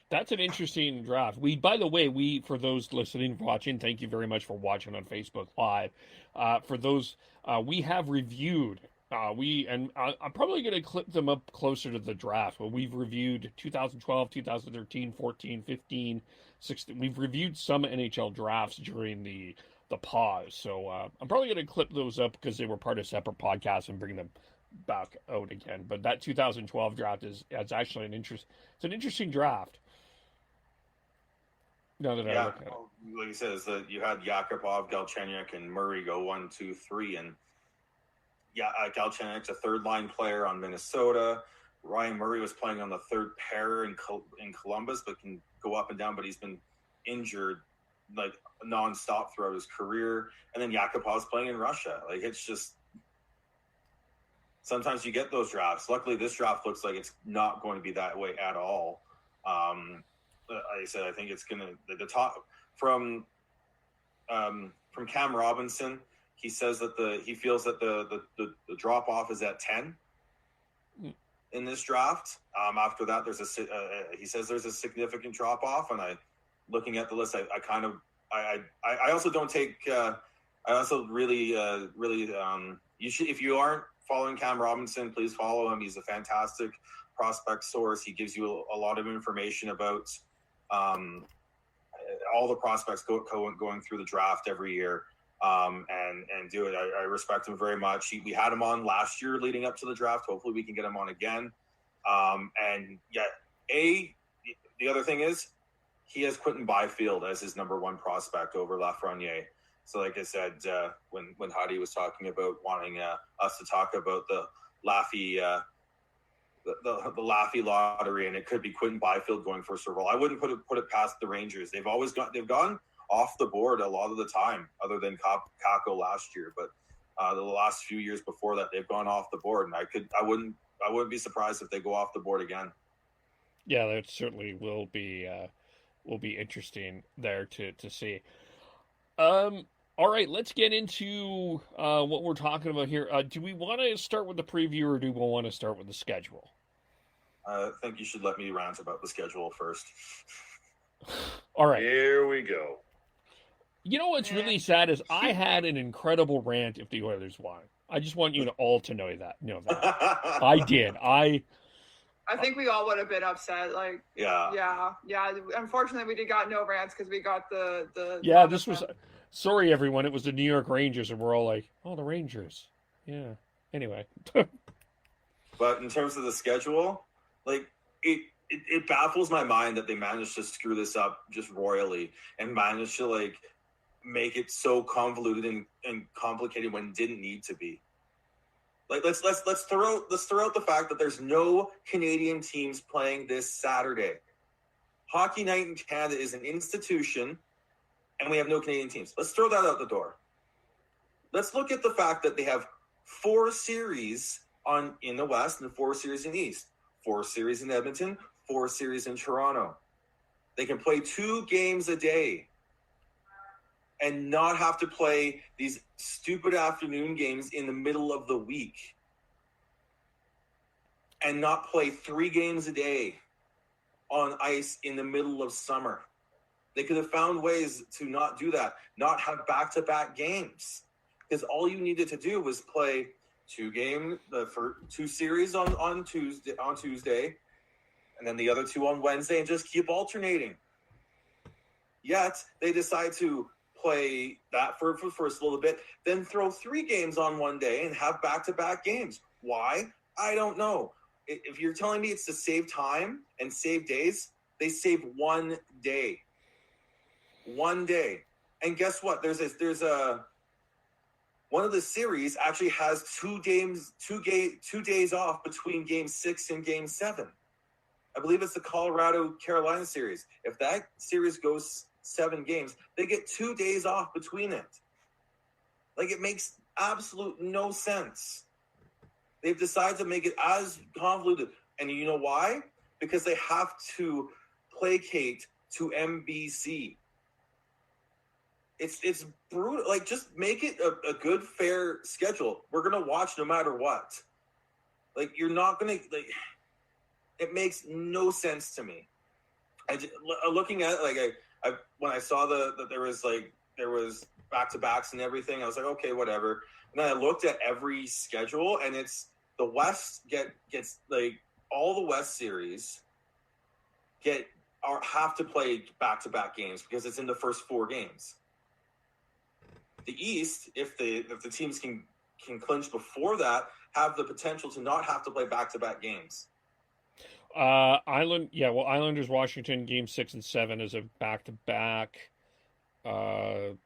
That's an interesting draft. By the way, for those listening, watching, thank you very much for watching on Facebook Live. For those, we have reviewed, I'm probably going to clip them up closer to the draft, but we've reviewed 2012, 2013, 14, 15, 16. We've reviewed some NHL drafts during the pause. So I'm probably going to clip those up because they were part of separate podcasts and bring them back out again. But that 2012 draft is actually it's an interesting draft. Now that I look at it. Like you said, is that you had Yakupov, Galchenyuk, and Murray go 1, 2, 3, and Galchenyuk's a third-line player on Minnesota. Ryan Murray was playing on the third pair in Columbus, but can go up and down, but he's been injured like nonstop throughout his career. And then Yakupov's playing in Russia. Like, it's just sometimes you get those drafts. Luckily, this draft looks like it's not going to be that way at all. Like I said, I think it's going to the top from Cam Robinson. He says that he feels that the drop off is at 10 in this draft. After that, he says there's a significant drop off, and looking at the list, I also don't take. I also really you should, if you aren't following Cam Robinson, please follow him. He's a fantastic prospect source. He gives you a lot of information about all the prospects going through the draft every year. And do it. I respect him very much. We had him on last year leading up to the draft. Hopefully we can get him on again. And the other thing is he has Quentin Byfield as his number one prospect over Lafreniere. So like I said, when Heidi was talking about wanting us to talk about the Laffy the Laffy lottery, and it could be Quentin Byfield going first overall, I wouldn't put it past the Rangers. They've gone off the board a lot of the time, other than Kako last year. But the last few years before that, they've gone off the board, and I wouldn't be surprised if they go off the board again. Yeah, that certainly will be interesting there to see. All right, let's get into what we're talking about here. Do we want to start with the preview, or do we want to start with the schedule? I think you should let me rant about the schedule first. All right. Here we go. You know what's really sad is I had an incredible rant if the Oilers won. I just want you all to know that. I did. I think we all would have been upset. Like, yeah. Unfortunately, we got no rants because we got the. Yeah, this was. Sorry, everyone. It was the New York Rangers, and we're all like, "Oh, the Rangers." Yeah. Anyway. But in terms of the schedule, Like it baffles my mind that they managed to screw this up just royally and managed to like make it so convoluted and complicated when it didn't need to be. Like let's throw out the fact that there's no Canadian teams playing this Saturday. Hockey Night in Canada is an institution, and we have no Canadian teams. Let's throw that out the door. Let's look at the fact that they have 4 series in the West and 4 series in the East. 4 series in Edmonton, 4 series in Toronto. They can play 2 games a day and not have to play these stupid afternoon games in the middle of the week. And not play 3 games a day on ice in the middle of summer. They could have found ways to not do that, not have back-to-back games. Because all you needed to do was play 2 series on Tuesday, and then the other 2 on Wednesday, and just keep alternating. Yet they decide to play that for first a little bit, then throw 3 games on one day and have back-to-back games. Why? I don't know. If you're telling me it's to save time and save days, they save 1 day. 1 day. And guess what? There's a one of the series actually has 2 days off between game 6 and game 7. I believe it's the Colorado-Carolina series. If that series goes 7 games, they get 2 days off between it. Like, it makes absolute no sense. They've decided to make it as convoluted. And you know why? Because they have to placate to NBC. It's brutal. Like, just make it a good, fair schedule. We're going to watch no matter what. Like, you're not going to, like, it makes no sense to me. Looking at it, like, I when I saw that there was back-to-backs and everything, I was like, okay, whatever. And then I looked at every schedule, and it's the West gets like all the West series have to play back-to-back games because it's in the first 4 games. The East, if the teams can clinch before that, have the potential to not have to play back-to-back games. Islanders Washington game 6 and 7 is a back-to-back. Columbus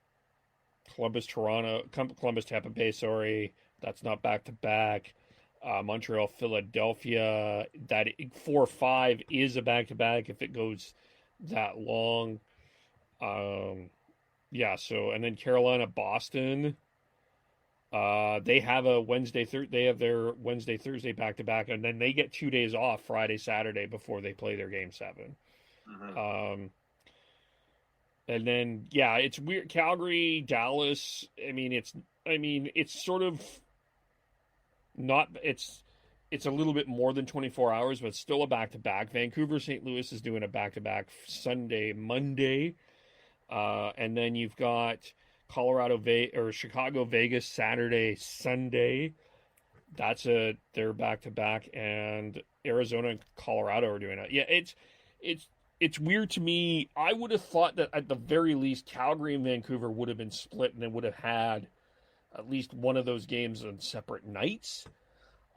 Tampa Bay, sorry, that's not back-to-back. Montreal Philadelphia, that 4-5 is a back-to-back if it goes that long. And then Carolina Boston, they have their Wednesday Thursday back-to-back, and then they get 2 days off Friday Saturday before they play their game 7. Mm-hmm. And then it's weird. Calgary, Dallas. It's sort of not. It's a little bit more than 24 hours, but it's still a back-to-back. Vancouver, St. Louis is doing a back-to-back Sunday, Monday, and then you've got Chicago, Vegas, Saturday, Sunday. That's their back-to-back, and Arizona and Colorado are doing it. Yeah, it's weird to me. I would have thought that at the very least, Calgary and Vancouver would have been split, and they would have had at least one of those games on separate nights.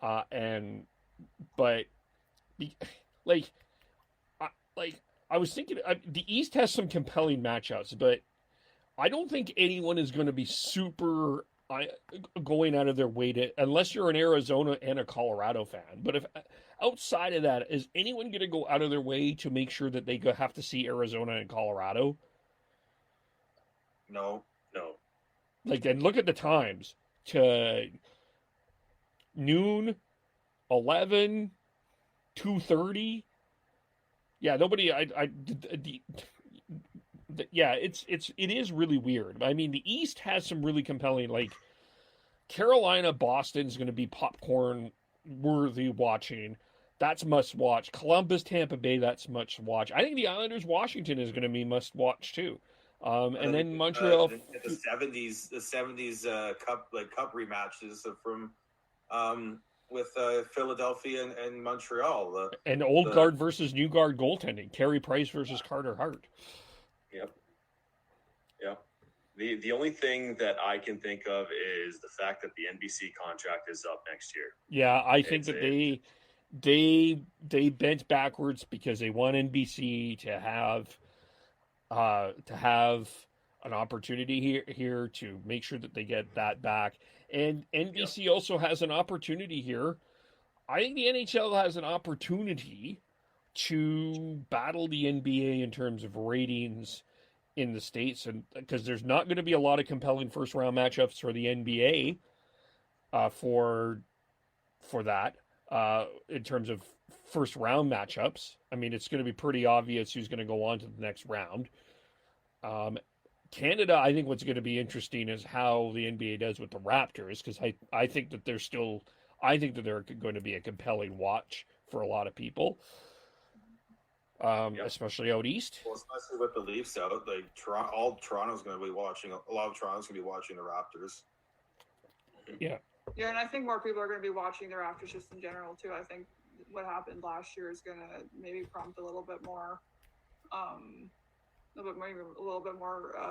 I was thinking, the East has some compelling matchups, but I don't think anyone is going to be super going out of their way to, unless you're an Arizona and a Colorado fan. But if outside of that, is anyone going to go out of their way to make sure that they have to see Arizona and Colorado? No. Like, and look at the times to noon, 11, 2:30. Yeah, nobody. It is really weird. I mean, the East has some really compelling, like Carolina, Boston's going to be popcorn worthy watching. That's must watch. Columbus, Tampa Bay, that's must watch. I think the Islanders, Washington is going to be must watch too. And then Montreal, the '70s cup rematches from with Philadelphia and Montreal. And old guard versus new guard goaltending. Carey Price versus Carter Hart. Yep. The only thing that I can think of is the fact that the NBC contract is up next year. Yeah, I think that they bent backwards because they want NBC to have an opportunity here to make sure that they get that back. And NBC also has an opportunity here. I think the NHL has an opportunity to battle the NBA in terms of ratings in the States, and because there's not going to be a lot of compelling first round matchups for the NBA for that in terms of first round matchups. I mean, it's going to be pretty obvious who's going to go on to the next round. Canada, I think what's going to be interesting is how the NBA does with the Raptors, because I think that they're going to be a compelling watch for a lot of people, especially out east. Well, especially with the Leafs out, like Toronto's going to be watching. A lot of Toronto's going to be watching the Raptors. Yeah. Yeah, and I think more people are going to be watching the Raptors just in general too. I think what happened last year is going to maybe prompt a little bit more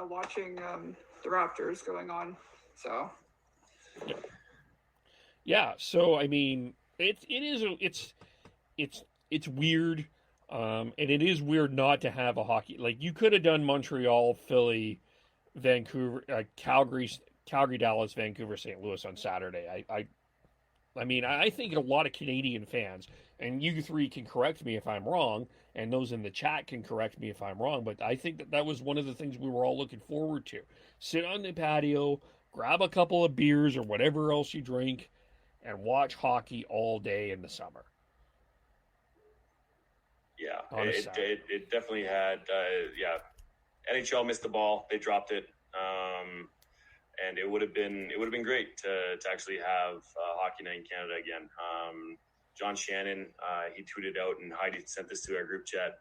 watching the Raptors going on. So yeah. So I mean, it's weird, and it is weird not to have a hockey. Like, you could have done Montreal, Philly, Vancouver, Calgary, Dallas, Vancouver, St. Louis on Saturday. I mean, I think a lot of Canadian fans, and you three can correct me if I'm wrong, and those in the chat can correct me if I'm wrong, but I think that was one of the things we were all looking forward to. Sit on the patio, grab a couple of beers or whatever else you drink, and watch hockey all day in the summer. Yeah, it definitely had, NHL missed the ball. They dropped it. And it would have been great to actually have Hockey Night in Canada again. John Shannon, he tweeted out, and Heidi sent this to our group chat,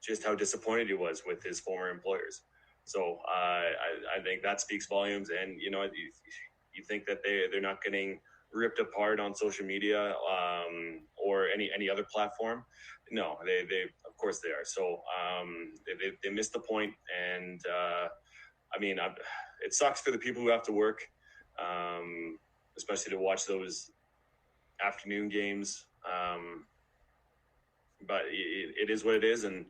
just how disappointed he was with his former employers. So I think that speaks volumes. And you you think that they're not getting ripped apart on social media or any other platform. No, they of course they are. So they missed the point, and I mean, it sucks for the people who have to work, especially to watch those afternoon games. But it is what it is, and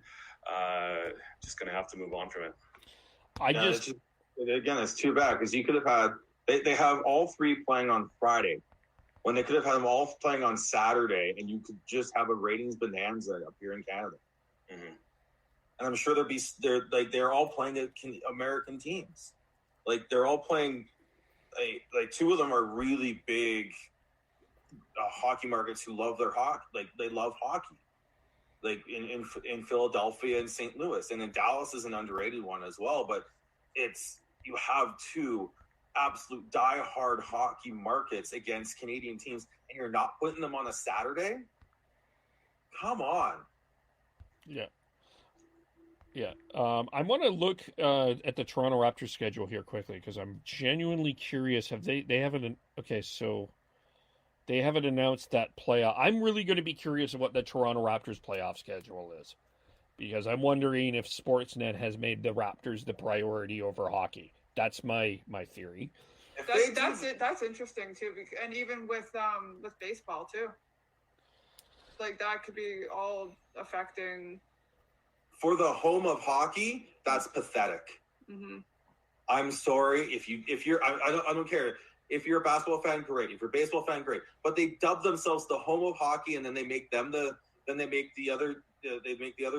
just going to have to move on from it. It's too bad, because you could have had they have all three playing on Friday, when they could have had them all playing on Saturday, and you could just have a ratings bonanza up here in Canada. Mm-hmm. And I'm sure they're all playing American teams. Like, they're all playing, like two of them are really big hockey markets who love their hockey. Like, they love hockey. Like in Philadelphia and St. Louis, and then Dallas is an underrated one as well. But you have two absolute die-hard hockey markets against Canadian teams, and you're not putting them on a Saturday? Come on. Yeah. Yeah. I want to look at the Toronto Raptors schedule here quickly, because I'm genuinely curious. They haven't announced that playoff. I'm really going to be curious of what the Toronto Raptors playoff schedule is, because I'm wondering if Sportsnet has made the Raptors the priority over hockey. That's my theory. That's interesting too, and even with baseball too. Like, that could be all affecting. For the home of hockey, that's pathetic. Mm-hmm. I'm sorry if you're. I don't care. If you're a basketball fan, great. If you're a baseball fan, great. But they dub themselves the home of hockey, and then they make them they make the other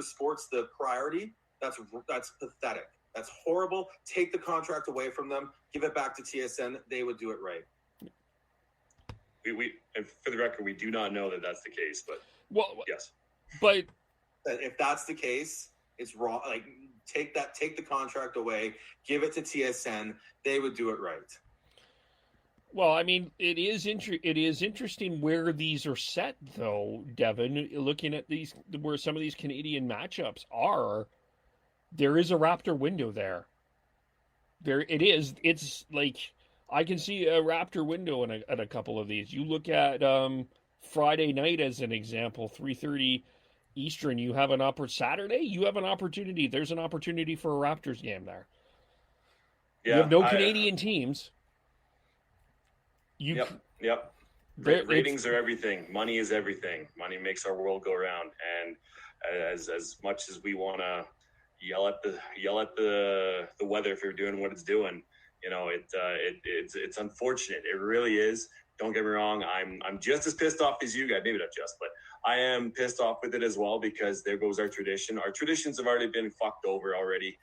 sports the priority. That's pathetic. That's horrible. Take the contract away from them. Give it back to TSN. They would do it right. We and for the record, we do not know that that's the case, but yes. But if that's the case, it's wrong. Like, take the contract away. Give it to TSN. They would do it right. Well, I mean, it is interesting where these are set, though, Devin. Looking at these, where some of these Canadian matchups are, there is a Raptor window there. There it is. It's like, I can see a Raptor window at a couple of these. You look at Friday night as an example, 3:30 Eastern. You have Saturday. You have an opportunity. There's an opportunity for a Raptors game there. Yeah, you have no Canadian teams. Yep. Ratings are everything. Money is everything. Money makes our world go round. And as much as we want to yell at the weather if you're doing what it's doing, it's unfortunate. It really is. Don't get me wrong. I'm just as pissed off as you guys. Maybe not just, but I am pissed off with it as well, because there goes our tradition. Our traditions have already been fucked over already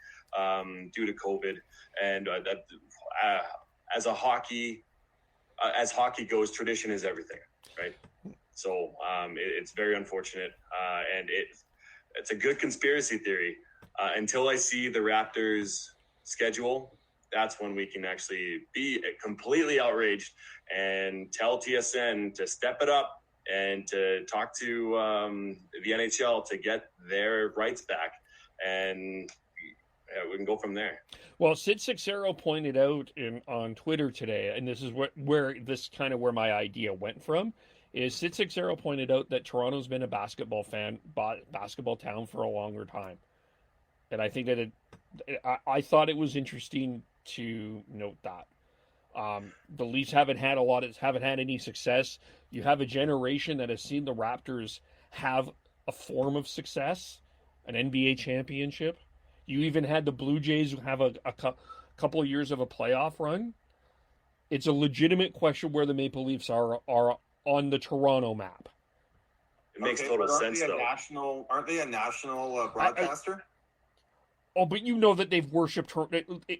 due to COVID. And as hockey goes, tradition is everything, right? So it's very unfortunate, and it's a good conspiracy theory. Until I see the Raptors' schedule, that's when we can actually be completely outraged and tell TSN to step it up and to talk to the NHL to get their rights back, and we can go from there. Well, Sid Sixero pointed out on Twitter today, and this is where my idea went from, is Sid Sixero pointed out that Toronto's been a basketball town for a longer time. And I think that I thought it was interesting to note that. The Leafs haven't had any success. You have a generation that has seen the Raptors have a form of success, an NBA championship. You even had the Blue Jays have a couple of years of a playoff run. It's a legitimate question where the Maple Leafs are on the Toronto map. It makes total sense, though. Aren't they a national broadcaster? But you know that they've worshipped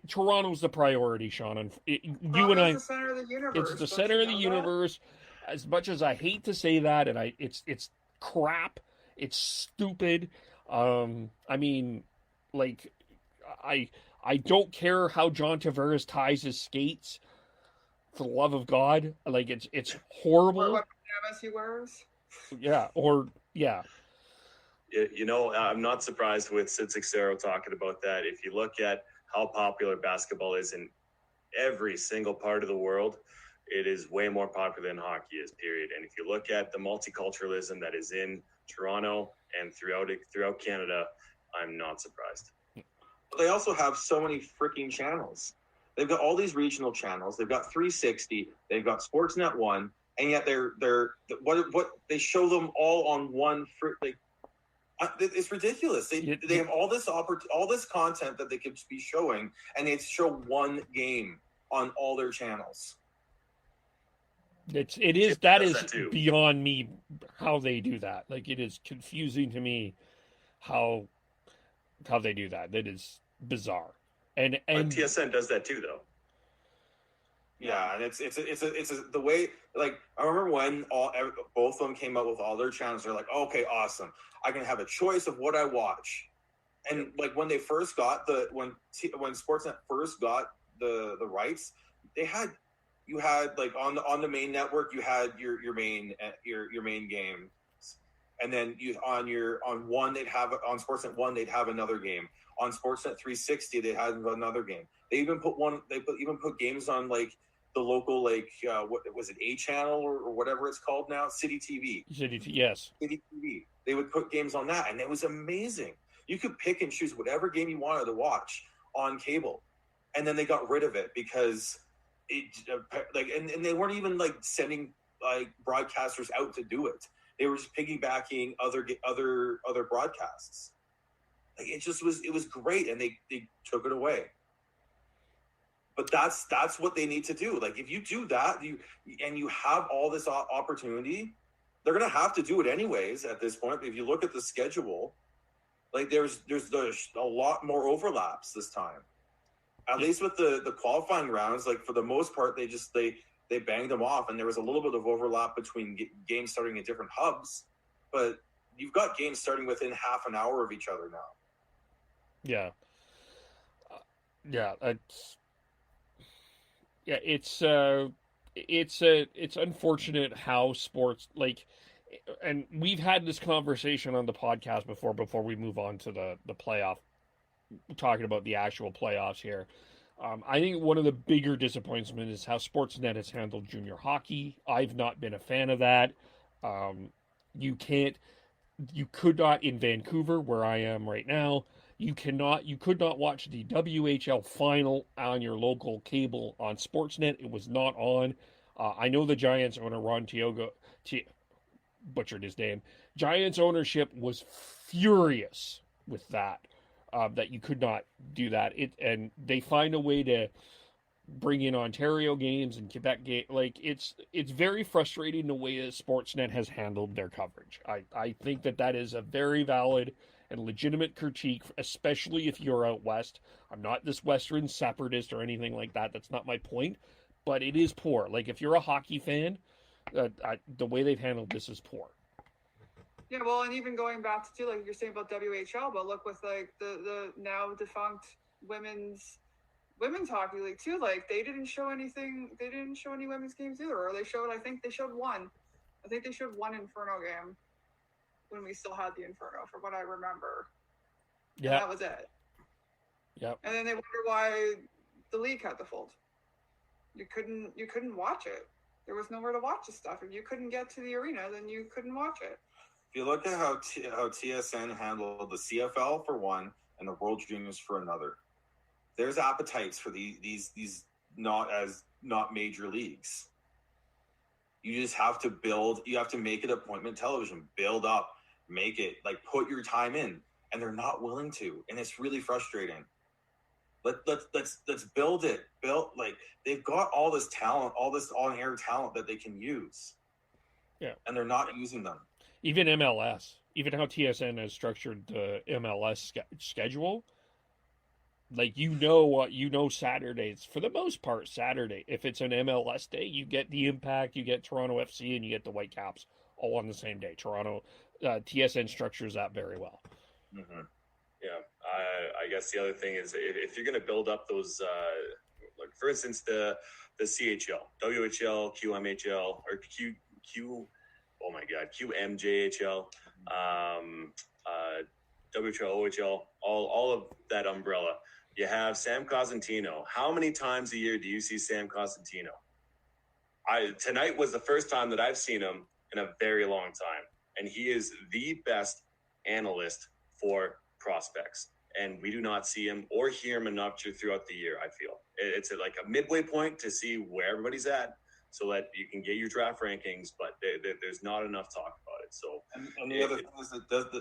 Toronto's the priority, Sean. You and I. It's the center of the universe. It's the center of the universe. As much as I hate to say that, and it's crap. It's stupid. I mean, like, I don't care how John Tavares ties his skates. For the love of God, like it's horrible. Or what pajamas he wears. Yeah, or yeah. I'm not surprised with Sid Sixero talking about that. If you look at how popular basketball is in every single part of the world, it is way more popular than hockey is, period. And if you look at the multiculturalism that is in Toronto and throughout Canada, I'm not surprised. They also have so many freaking channels. They've got all these regional channels. They've got 360. They've got Sportsnet 1, and yet they're what they show them all on one. It's ridiculous. They have all this content that they could be showing, and they show one game on all their channels. That is beyond me how they do that. Like, it is confusing to me how they do that. That is bizarre. And TSN does that too, though. Yeah, and it's the way, like, I remember when both of them came out with all their channels. They're like, okay, awesome, I can have a choice of what I watch. And like when they first got when Sportsnet first got the rights, you had like on the main network, you had your main game, and then on Sportsnet 1 they'd have another game. On Sportsnet 360 they had another game. They even put games on like the local, like what was it, A channel or whatever it's called now, City TV. Yes. City TV. They would put games on that, and it was amazing. You could pick and choose whatever game you wanted to watch on cable, and then they got rid of it because and they weren't even like sending like broadcasters out to do it. They were just piggybacking other broadcasts. Like, it was great, and they took it away. But that's what they need to do. Like, if you do that, you have all this opportunity, they're going to have to do it anyways at this point. If you look at the schedule, like there's a lot more overlaps this time. At least with the qualifying rounds, like for the most part, they banged them off, and there was a little bit of overlap between games starting at different hubs, but you've got games starting within half an hour of each other now. Yeah. It's unfortunate how sports, like, and we've had this conversation on the podcast before we move on to the playoff, talking about the actual playoffs here. I think one of the bigger disappointments is how Sportsnet has handled junior hockey. I've not been a fan of that. You could not in Vancouver, where I am right now, you could not watch the WHL final on your local cable on Sportsnet. It was not on. I know the Giants owner, Ron butchered his name. Giants ownership was furious with that, that you could not do that. And they find a way to bring in Ontario games and Quebec game. Like it's very frustrating the way that Sportsnet has handled their coverage. I think that is a very valid and legitimate critique, especially if you're out west. I'm not this Western separatist or anything like that. That's not my point. But it is poor. Like if you're a hockey fan, the way they've handled this is poor. Yeah, well, and even going back to too, like you're saying about WHL, but look with like the now defunct women's hockey league too. Like they didn't show anything. They didn't show any women's games either, or they showed. I think they showed one. I think they showed one Inferno game when we still had the Inferno, from what I remember. Yeah, and that was it. Yep. And then they wonder why the league had to fold. You couldn't watch it. There was nowhere to watch the stuff. If you couldn't get to the arena, then you couldn't watch it. If you look at how TSN handled the CFL for one and the World Juniors for another, there's appetites for these not major leagues. You just have to build. You have to make it appointment television. Build up, make it like put your time in, and they're not willing to, and it's really frustrating. Let's build it. Like they've got all this talent, all this on-air talent that they can use. Yeah, and they're not using them. Even MLS, even how TSN has structured the MLS schedule. Like Saturdays for the most part. Saturday, if it's an MLS day, you get the Impact, you get Toronto FC, and you get the Whitecaps all on the same day. TSN structures that very well. Mm-hmm. Yeah, I guess the other thing is if you're going to build up those, like for instance the CHL, WHL, QMHL, or QMJHL, WHL, OHL, all of that umbrella. You have Sam Cosentino. How many times a year do you see Sam Cosentino? Tonight was the first time that I've seen him in a very long time, and he is the best analyst for prospects. And we do not see him or hear him enough throughout the year, I feel. It's like a midway point to see where everybody's at so that you can get your draft rankings, but there's not enough talk about it. So, and the other thing is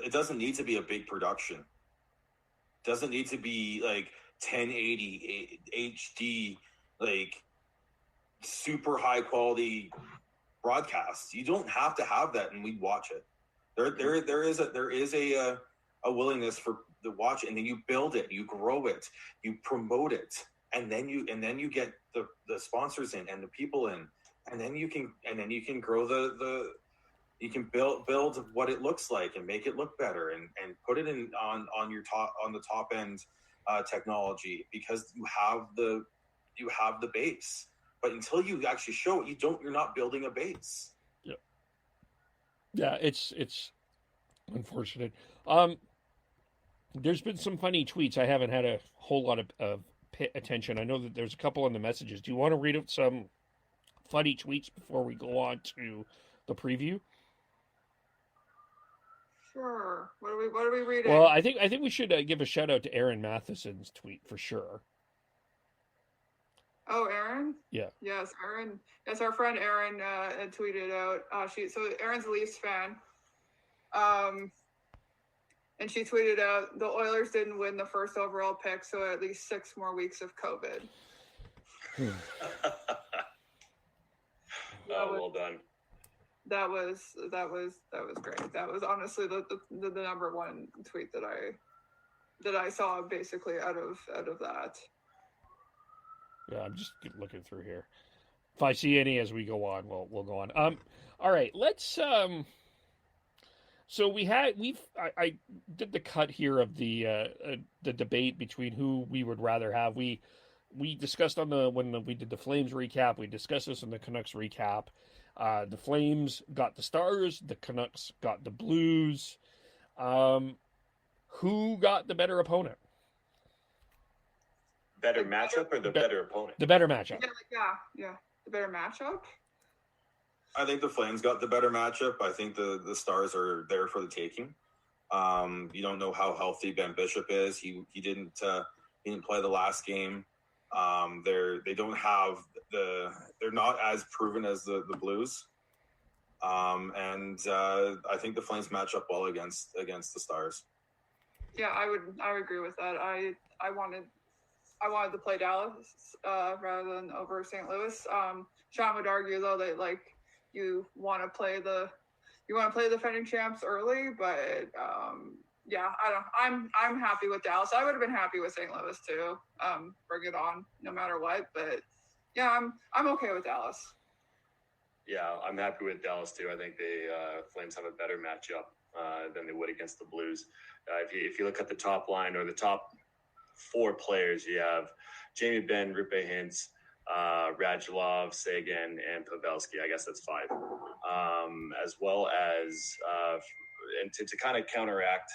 it doesn't need to be a big production. It doesn't need to be like 1080 HD, like super high quality broadcasts. You don't have to have that, and we watch it. There is a willingness for the watch, and then you build it, you grow it, you promote it, and then you get the sponsors in and the people in, and then you can grow you can build what it looks like and make it look better and put it in on the top end technology, because you have the base. But until you actually show it, you're not building a base. Yeah, it's unfortunate. There's been some funny tweets. I haven't had a whole lot of attention. I know that there's a couple in the messages. Do you want to read out some funny tweets before we go on to the preview? Sure. What are we reading? Well, I think we should give a shout out to Aaron Matheson's tweet for sure. Oh, Aaron? Yeah. Yes, Aaron. Yes, our friend Aaron had tweeted out. So Aaron's a Leafs fan. And she tweeted out, the Oilers didn't win the first overall pick, so at least 6 more weeks of COVID. Well done. That was great. That was honestly the number one tweet that I saw basically out of that. Yeah, I'm just looking through here. If I see any as we go on, we'll go on. All right, let's. So I did the cut here of the debate between who we would rather have. We discussed when we did the Flames recap. We discussed this in the Canucks recap. The Flames got the Stars. The Canucks got the Blues. Who got the better opponent? Better matchup or the better opponent? The better matchup. Yeah. The better matchup. I think the Flames got the better matchup. I think the Stars are there for the taking. You don't know how healthy Ben Bishop is. He didn't play the last game. They don't have they're not as proven as the Blues. And I think the Flames match up well against the Stars. Yeah, I would agree with that. I wanted to play Dallas rather than over St. Louis. Sean would argue though that like you want to play the defending champs early, but yeah, I'm happy with Dallas. I would have been happy with St. Louis too. Bring it on, no matter what. But yeah, I'm okay with Dallas. Yeah, I'm happy with Dallas too. I think the Flames have a better matchup than they would against the Blues. If you look at the top line or the top 4 players, you have Jamie Benn, Rupe Hintz, Radulov, Sagan, and Pavelski. I guess that's 5. As well as, and to kind of counteract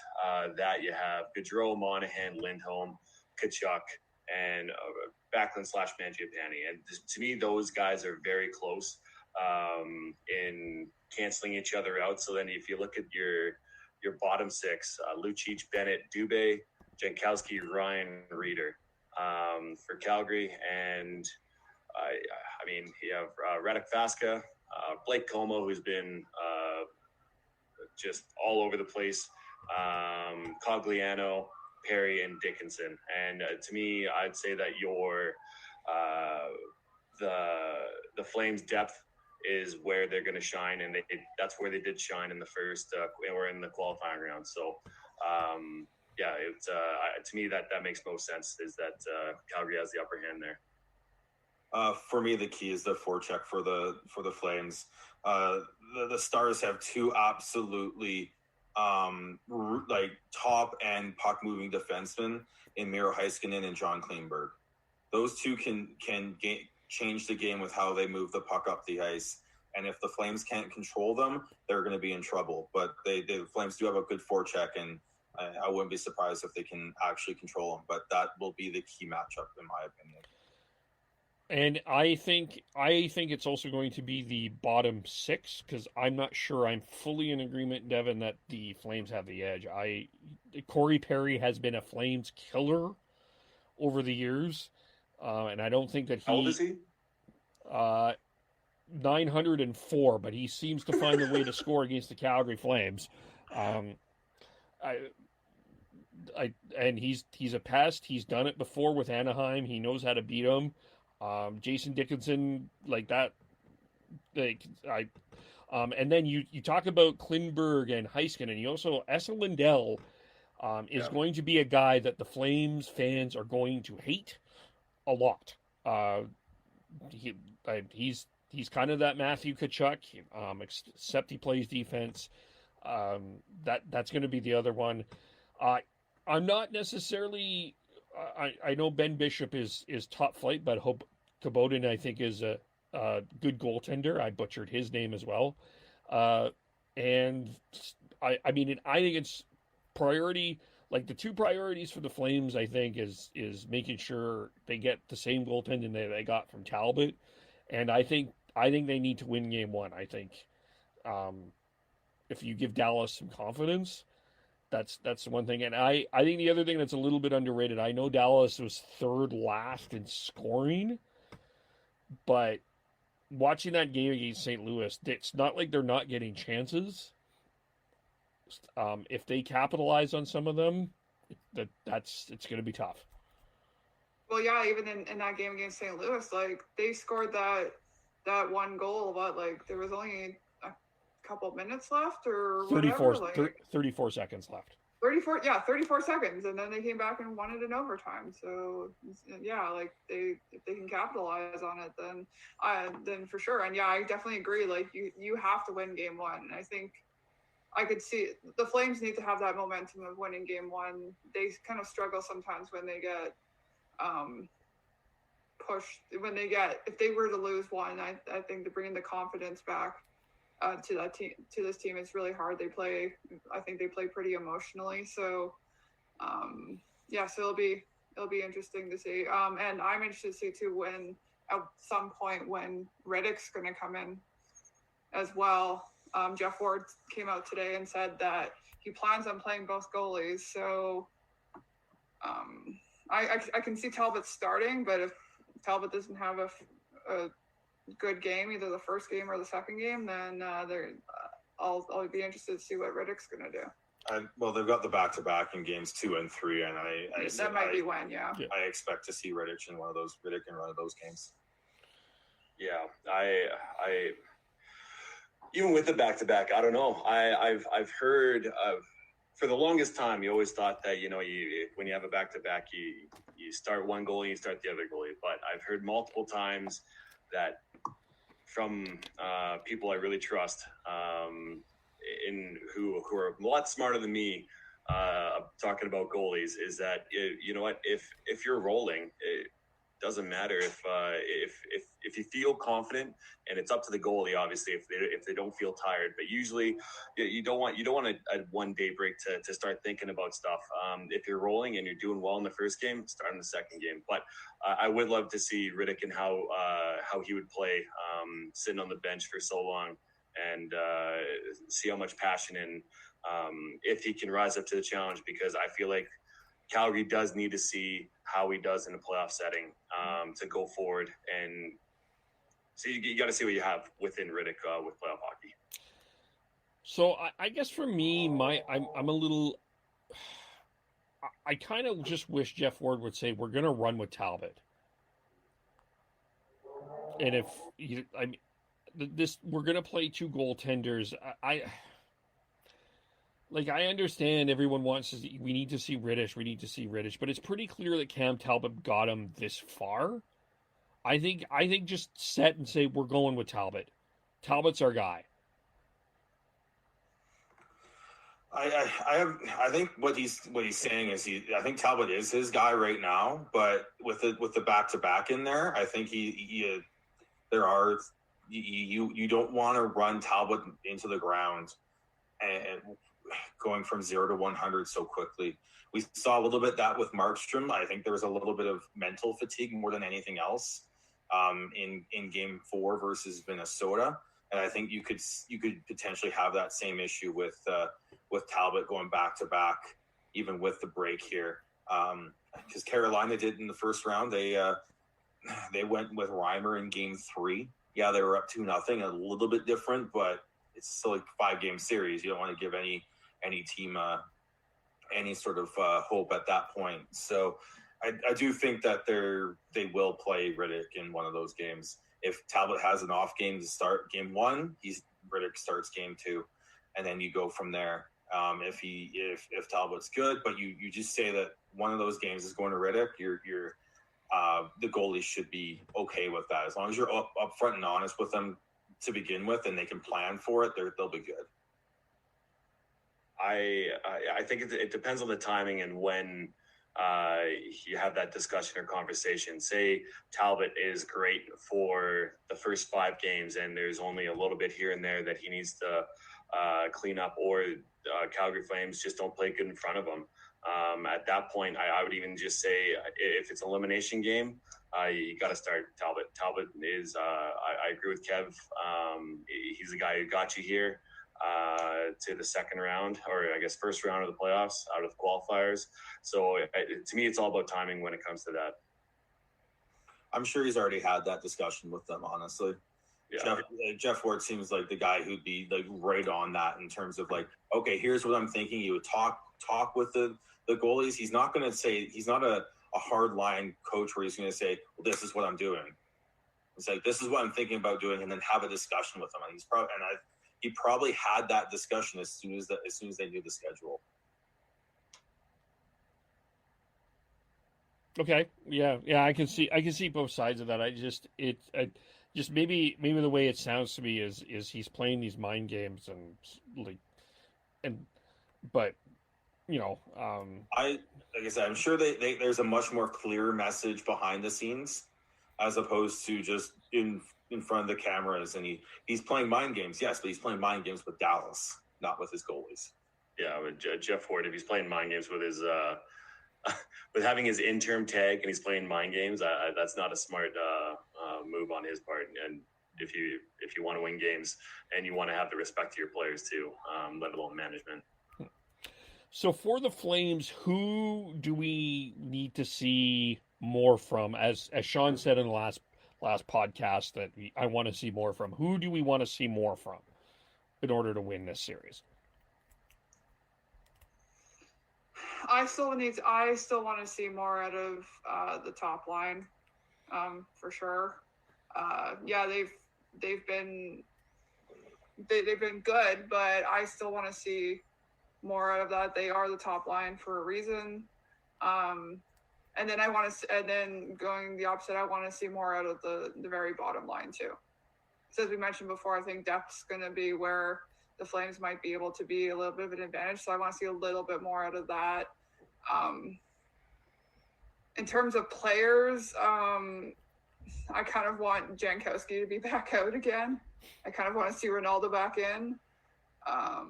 that, you have Gaudreau, Monahan, Lindholm, Kachuk, and Backlund/Mangiapane. And to me, those guys are very close in canceling each other out. So then if you look at your bottom 6, Lucic, Bennett, Dubé, Jankowski, Ryan, Reeder for Calgary. And I mean, you have Radek Vaska, Blake Como, who's been just all over the place, Cogliano, Perry, and Dickinson. And to me, I'd say that the Flames' depth is where they're going to shine, and that's where they did shine in the first or in the qualifying round. So, yeah, to me that makes most sense. Is that Calgary has the upper hand there? For me, the key is the forecheck for the Flames. The Stars have 2 absolutely like top end puck moving defensemen in Miro Heiskanen and John Klingberg. Those 2 can change the game with how they move the puck up the ice. And if the Flames can't control them, they're going to be in trouble. But the Flames do have a good forecheck, and I wouldn't be surprised if they can actually control them. But that will be the key matchup, in my opinion. And I think it's also going to be the bottom 6, because I'm not sure I'm fully in agreement, Devin, that the Flames have the edge. Corey Perry has been a Flames killer over the years, and I don't think that How old is he? 904, but he seems to find a way to score against the Calgary Flames. And he's a pest. He's done it before with Anaheim. He knows how to beat them. Jason Dickinson, like that. And then you talk about Klingberg and Heiskanen, and you also Esa Lindell is going to be a guy that the Flames fans are going to hate a lot. He's kind of that Matthew Tkachuk, except he plays defense. That's going to be the other one. I'm not necessarily. I know Ben Bishop is top flight, but Hope Kubota, I think, is a good goaltender. I butchered his name as well. And I mean, I think it's priority. Like the 2 priorities for the Flames, I think, is making sure they get the same goaltending that they got from Talbot. And I think they need to win game 1. I think if you give Dallas some confidence, that's one thing. And I think the other thing that's a little bit underrated, I know Dallas was 3rd last in scoring, but watching that game against St. Louis, it's not like they're not getting chances. If they capitalize on some of them, it's going to be tough. Well, yeah, even in that game against St. Louis, like they scored that one goal, but like there was only a couple minutes left or 34, whatever. 34 seconds left. 34 seconds, and then they came back and won it in overtime. So yeah, like if they can capitalize on it, then for sure. And yeah, I definitely agree. Like you have to win game 1, and I think I could see the Flames need to have that momentum of winning game 1. They kind of struggle sometimes when they get pushed. If they were to lose one, I think to bring the confidence back to that team, to this team, it's really hard. I think they play pretty emotionally. So, yeah, so it'll be interesting to see. And I'm interested to see too when at some point when Riddick's going to come in as well. Jeff Ward came out today and said that he plans on playing both goalies. So, I can see Talbot starting, but Talbot doesn't have a good game, either the first game or the second game, then I'll be interested to see what Riddick's going to do. Well, they've got the back-to-back in games 2 and 3, and that might be when, yeah. I expect to see Riddick in one of those games. Yeah, I even with the back-to-back, I don't know. I've heard for the longest time, you always thought that when you have a back-to-back, you start one goalie, you start the other goalie. But I've heard multiple times that from people I really trust, who are a lot smarter than me, talking about goalies, is that you know what, if you're rolling, it doesn't matter if you feel confident, and it's up to the goalie obviously if they don't feel tired, but usually you don't want a 1 day break to start thinking about stuff. If you're rolling and you're doing well in the first game, start in the second game. But I would love to see Riddick and how he would play sitting on the bench for so long, and see how much passion and if he can rise up to the challenge, because I feel like Calgary does need to see how he does in a playoff setting to go forward. And so you got to see what you have within Riddick with playoff hockey. So I guess for me, I'm a little. I kind of just wish Jeff Ward would say we're going to run with Talbot, and if we're going to play 2 goaltenders. I understand everyone wants to see, we need to see Rittich, but it's pretty clear that Cam Talbot got him this far. I think just set and say we're going with Talbot. Talbot's our guy. I think what he's saying is I think Talbot is his guy right now, but with the back-to-back in there, I think you don't want to run Talbot into the ground and going from 0 to 100 so quickly. We saw a little bit that with Markstrom. I think there was a little bit of mental fatigue more than anything else in game 4 versus Minnesota. And I think you could potentially have that same issue with Talbot going back to back, even with the break here. Because Carolina did in the first round. They went with Reimer in game 3. Yeah, they were up 2-0, a little bit different, but it's still a 5-game series. You don't want to give any team any sort of hope at that point. So I do think that they will play Riddick in one of those games. If Talbot has an off game to start game 1, Riddick starts game 2, and then you go from there. If Talbot's good, but you just say that one of those games is going to Riddick, the goalie should be okay with that. As long as you're upfront and honest with them to begin with, and they can plan for it, they'll be good. I think it depends on the timing and when you have that discussion or conversation. Say Talbot is great for the first 5 games, and there's only a little bit here and there that he needs to clean up, or Calgary Flames just don't play good in front of him. At that point, I would even just say if it's an elimination game, you got to start Talbot. Talbot is, I agree with Kev. He's the guy who got you here to the second round, or I guess first round of the playoffs out of the qualifiers. So to me, it's all about timing when it comes to that. I'm sure he's already had that discussion with them, honestly. Yeah. Jeff Ward seems like the guy who'd be like right on that in terms of like, okay, here's what I'm thinking. He would talk with the goalies. He's not going to say, he's not a hard line coach where he's going to say, well, this is what I'm doing. It's like, this is what I'm thinking about doing, and then have a discussion with him. And he probably had that discussion as soon as they knew the schedule. Okay. Yeah. I can see both sides of that. Just maybe the way it sounds to me is he's playing these mind games but like I said, I'm sure there's a much more clear message behind the scenes as opposed to just in front of the cameras. And he's playing mind games, yes, but he's playing mind games with Dallas, not with his goalies. Yeah, with Jeff Ford, if he's playing mind games with his with having his interim tag and he's playing mind games, that's not a smart move on his part. And if you want to win games and you want to have the respect to your players too, let alone management. So for the Flames, who do we need to see more from, as Sean said in the last podcast, that I want to see more from. Who do we want to see more from in order to win this series? I still want to see more out of the top line, for sure. Yeah, they've been good, but I still want to see more out of that. They are the top line for a reason. And then going the opposite, I want to see more out of the very bottom line too. So as we mentioned before, I think depth's going to be where the Flames might be able to be a little bit of an advantage. So I want to see a little bit more out of that. In terms of players, I kind of want Jankowski to be back out again. I kind of want to see Ronaldo back in. I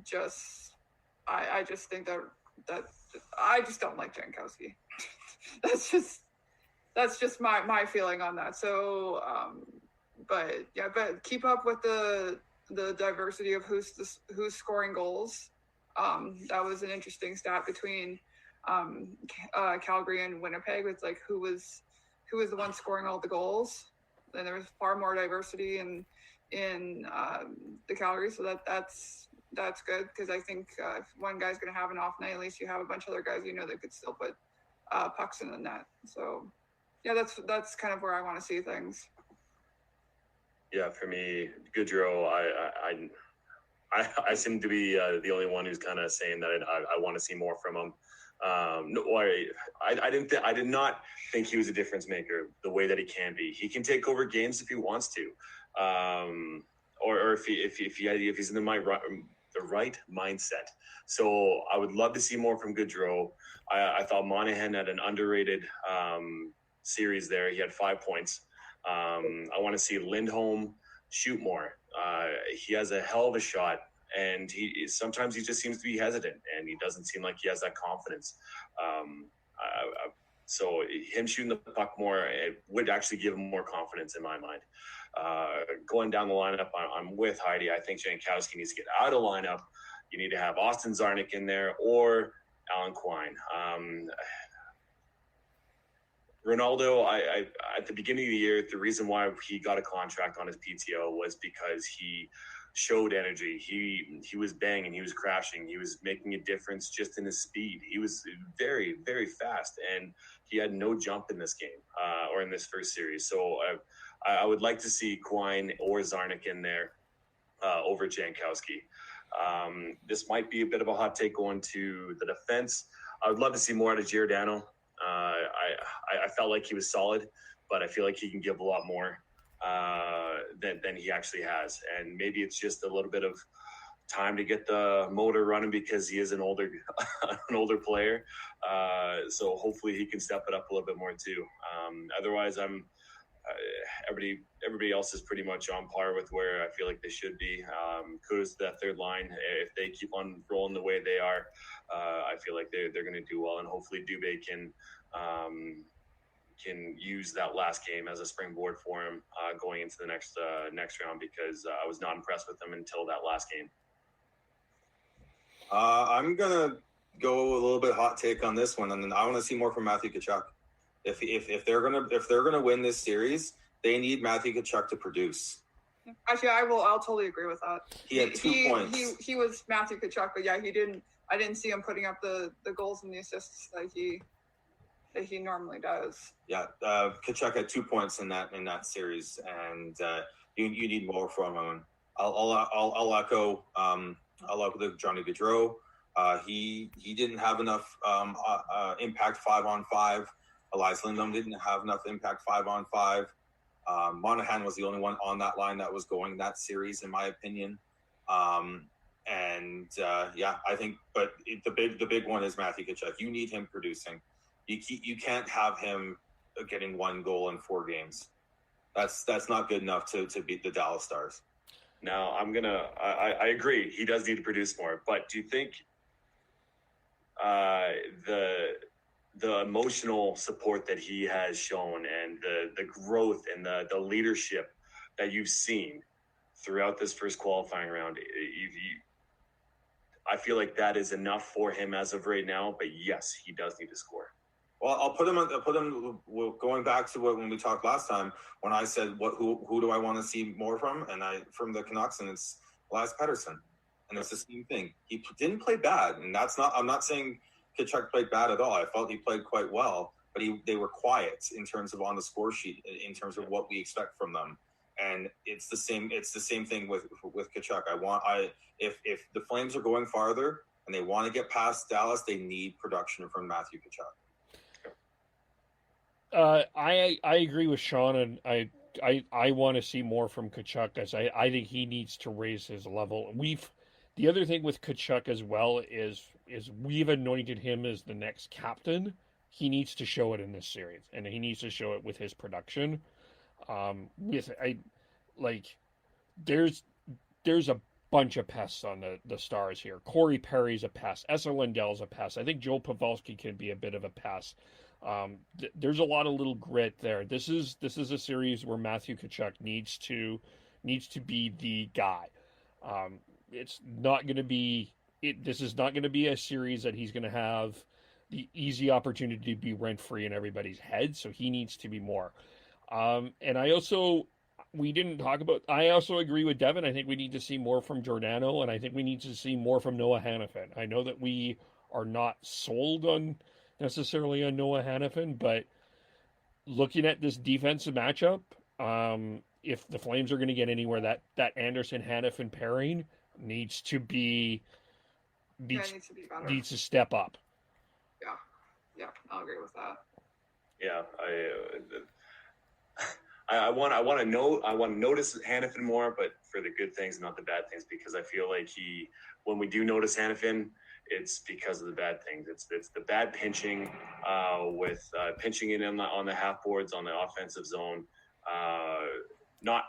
just think that I just don't like Jankowski. that's just my feeling on that. So, but keep up with the diversity of who's scoring goals. That was an interesting stat between Calgary and Winnipeg. It's like who was the one scoring all the goals, and there was far more diversity in the Calgary. So that's good, because I think if one guy's going to have an off night, at least you have a bunch of other guys that could still put pucks in the net. So yeah, that's kind of where I want to see things. Yeah, for me, Goodrow, I seem to be the only one who's kind of saying that I want to see more from him. No, I did not think he was a difference maker the way that he can be. He can take over games if he wants to, or if he's in the right mindset. So I would love to see more from Goodrow. I thought Monahan had an underrated series there. He had 5 points. I want to see Lindholm shoot more. He has a hell of a shot, and sometimes he just seems to be hesitant, and he doesn't seem like he has that confidence. So him shooting the puck more, it would actually give him more confidence in my mind. Going down the lineup, I'm with Heidi. I think Jankowski needs to get out of lineup. You need to have Austin Czarnik in there or Alan Quine. Ronaldo, at the beginning of the year, the reason why he got a contract on his PTO was because he showed energy. He was banging, he was crashing, he was making a difference just in his speed. He was very, very fast, and he had no jump in this game or in this first series. So I would like to see Quine or Czarnik in there over Jankowski. This might be a bit of a hot take going to the defense. I would love to see more out of Giordano. I felt like he was solid, but I feel like he can give a lot more than he actually has. And maybe it's just a little bit of time to get the motor running because he is an older player. So hopefully he can step it up a little bit more too. Otherwise, everybody else is pretty much on par with where I feel like they should be. Kudos to that third line. If they keep on rolling the way they are, I feel like they're going to do well, and hopefully Dubé can use that last game as a springboard for him going into the next round, because I was not impressed with them until that last game. I'm gonna go a little bit hot take on this one, and then I want to see more from Matthew Tkachuk. If they're gonna win this series, they need Matthew Tkachuk to produce. Actually, I'll totally agree with that. He had 2 points. He was Matthew Tkachuk, but yeah, I didn't see him putting up the goals and the assists that he normally does. Yeah, Tkachuk had 2 points in that series, and you need more from him. I'll echo the Johnny Gaudreau. He didn't have enough impact 5-on-5. Elias Lindholm didn't have enough impact 5-on-5. Monahan was the only one on that line that was going that series, in my opinion. I think, but the big one is Matthew Tkachuk. You need him producing. You can't have him getting 1 goal in 4 games. That's not good enough to beat the Dallas Stars. Now I agree. He does need to produce more, but do you think the emotional support that he has shown and the growth and the leadership that you've seen throughout this first qualifying round, I feel like that is enough for him as of right now, but yes, he does need to score. Well, I'll put him going back to when we talked last time when I said who do I want to see more from, and from the Canucks, and it's Elias Pettersson, and it's the same thing. He didn't play bad, and I'm not saying Tkachuk played bad at all. I felt he played quite well, but they were quiet in terms of on the score sheet in terms of what we expect from them. And it's the same thing with Tkachuk. If the Flames are going farther and they want to get past Dallas, they need production from Matthew Tkachuk. I agree with Sean, and I want to see more from Tkachuk, as I think he needs to raise his level. The other thing with Tkachuk as well is we've anointed him as the next captain. He needs to show it in this series, and he needs to show it with his production. There's a bunch of pests on the Stars here. Corey Perry's a pest. Esa Lindell's a pest. I think Joe Pavelski can be a bit of a pest. There's a lot of little grit there. This is a series where Matthew Tkachuk needs to be the guy. It's not going to be this is not going to be a series that he's going to have the easy opportunity to be rent free in everybody's head. So he needs to be more. And I also agree with Devin. I think we need to see more from Giordano, and I think we need to see more from Noah Hannafin. I know that we are not sold necessarily on Noah Hannafin, but looking at this defensive matchup, if the Flames are going to get anywhere, that Anderson-Hannafin pairing needs to be better. Needs to step up. Yeah, I'll agree with that. Yeah, I want to notice Hannafin more, but for the good things, not the bad things, because I feel like when we do notice Hannafin, it's because of the bad things. It's the bad pinching, with pinching it on the half boards on the offensive zone.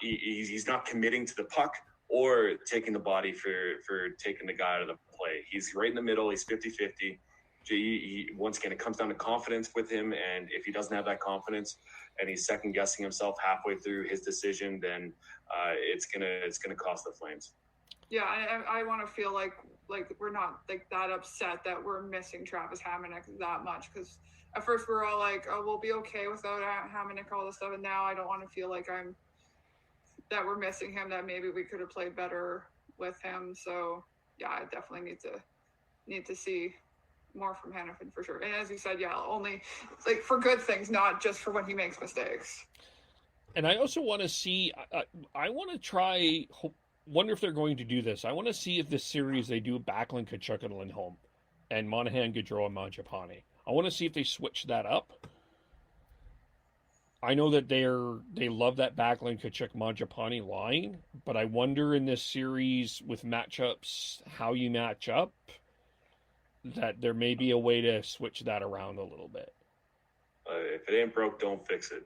He's not committing to the puck or taking the body for taking the guy out of the play. He's right in the middle. He's 50-50. Once again, it comes down to confidence with him, and if he doesn't have that confidence and he's second guessing himself halfway through his decision, then it's gonna cost the Flames. Yeah, I want to feel like we're not that upset that we're missing Travis Hamonic that much, because at first we were all like, oh, we'll be okay without Hamonic, all this stuff, and now I don't want to feel like that we're missing him, that maybe we could have played better with him. So yeah, I definitely need to see more from Hannafin for sure. And as you said, yeah, only for good things, not just for when he makes mistakes. And I also want to see, I want to wonder if they're going to do this. I want to see if this series they do Backlund, Tkachuk, and Lindholm, and Monahan, Gaudreau, and Mangiapane. I want to see if they switch that up. I know that they love that Backlund, Tkachuk, Mangiapane line, but I wonder in this series with matchups how you match up, that there may be a way to switch that around a little bit. If it ain't broke, don't fix it.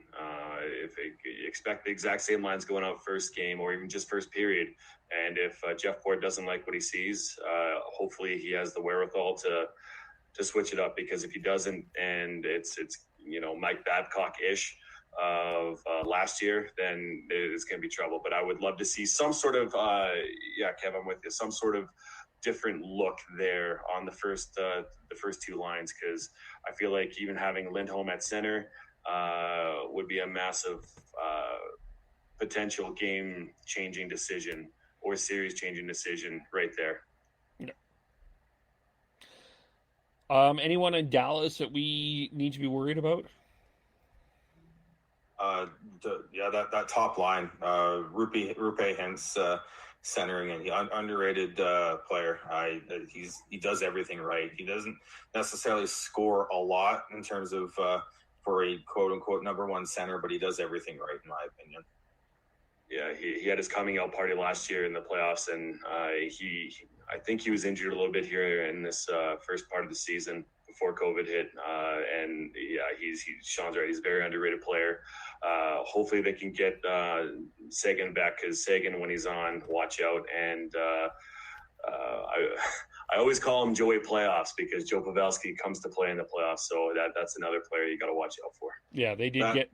If you expect the exact same lines going out first game or even just first period, and if Jeff Port doesn't like what he sees, hopefully he has the wherewithal to switch it up, because if he doesn't, and it's Mike Babcock-ish of last year, then it's going to be trouble. But I would love to see some sort of Kev, I'm with you, some sort of different look there on the first two lines, because I feel like even having Lindholm at center would be a massive potential game-changing decision or series-changing decision right there. Yeah. Anyone in Dallas that we need to be worried about? That top line, Rupe Hintz centering, and he underrated player. He does everything right. He doesn't necessarily score a lot in terms of for a quote unquote number one center, but he does everything right in my opinion. Yeah, he had his coming out party last year in the playoffs, and I think he was injured a little bit here in this first part of the season before COVID hit. And yeah, Sean's right. He's a very underrated player. Hopefully they can get Seguin back, because Seguin, when he's on, watch out. And I always call him Joey Playoffs, because Joe Pavelski comes to play in the playoffs. So that's another player you got to watch out for. Yeah, they did get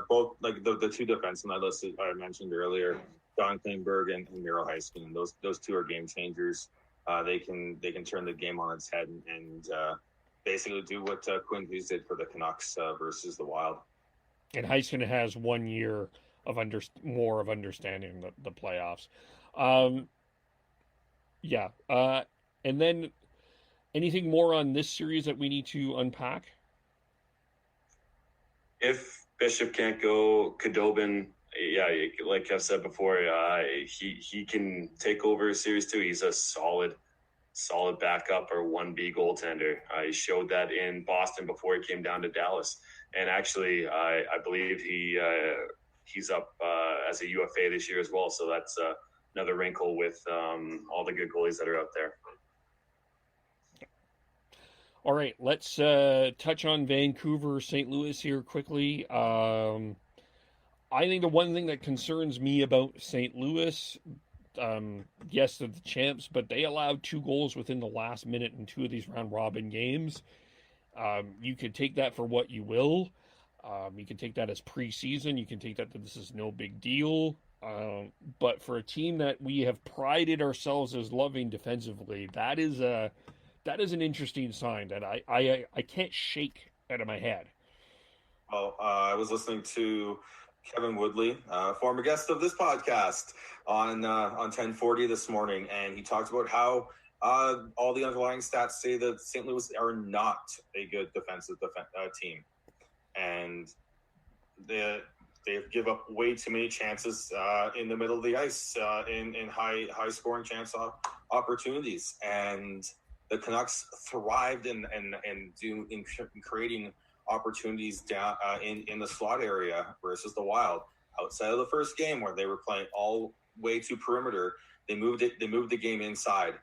both, like the two defensemen I mentioned earlier, Don Klingberg and Miro Heiskanen. Those two are game changers. They can turn the game on its head, and basically do what Quinn Hughes did for the Canucks versus the Wild. And Heisman has 1 year of more of understanding the playoffs. Yeah. And then anything more on this series that we need to unpack? If Bishop can't go, Khudobin, yeah, like I've said before, he can take over Series 2. He's a solid backup or 1B goaltender. He showed that in Boston before he came down to Dallas. And actually, I believe he's up as a UFA this year as well. So that's another wrinkle with all the good goalies that are out there. All right, let's touch on Vancouver, St. Louis here quickly. I think the one thing that concerns me about St. Louis, yes, they're the champs, but they allowed 2 goals within the last minute in 2 of these round robin games. You could take that for what you will. You can take that as preseason. You can take that this is no big deal. But for a team that we have prided ourselves as loving defensively, that is an interesting sign that I can't shake out of my head. Well, I was listening to Kevin Woodley, former guest of this podcast, on 1040 this morning, and he talked about how all the underlying stats say that St. Louis are not a good defensive team, and they give up way too many chances in the middle of the ice in high scoring chance opportunities, and the Canucks thrived in creating opportunities down in the slot area versus the Wild. Outside of the first game where they were playing all way to perimeter, they moved the game inside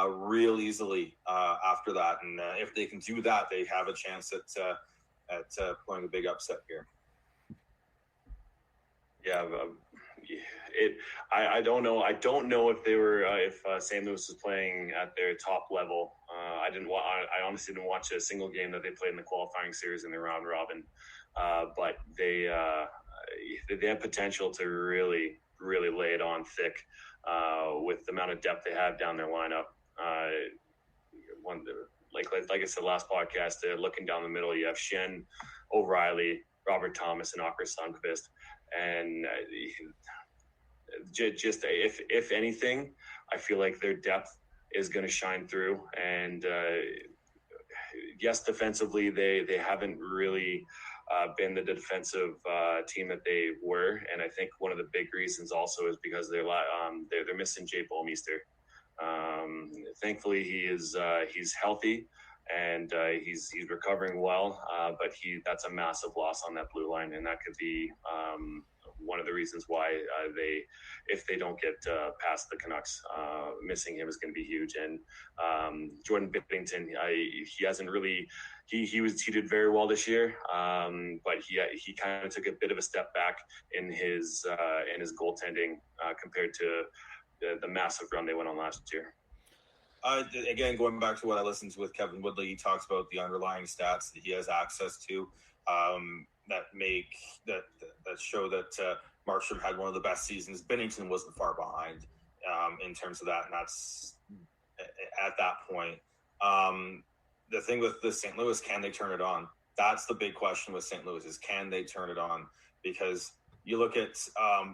real easily after that. And if they can do that, they have a chance at playing a big upset here. Yeah, I don't know. I don't know if they were if St. Louis was playing at their top level. I honestly didn't watch a single game that they played in the qualifying series in the round robin. But they have potential to really lay it on thick with the amount of depth they have down their lineup. Like I said last podcast, looking down the middle, you have Schenn, O'Reilly, Robert Thomas, and Oskar Sundqvist. And just if anything, I feel like their depth is going to shine through. And yes, defensively, they haven't really been the defensive team that they were. And I think one of the big reasons also is because they're missing Jay Bouwmeester. Thankfully, he's healthy. And he's recovering well, but that's a massive loss on that blue line, and that could be one of the reasons why if they don't get past the Canucks, missing him is going to be huge. And Jordan Binnington, he hasn't really he did very well this year, but he kind of took a bit of a step back in his goaltending compared to the massive run they went on last year. Again, going back to what I listened to with Kevin Woodley, he talks about the underlying stats that he has access to that show that Markstrom had one of the best seasons. Binnington wasn't far behind in terms of that, and that's at that point. The thing with the St. Louis, can they turn it on? That's the big question with St. Louis is, can they turn it on? Because you look at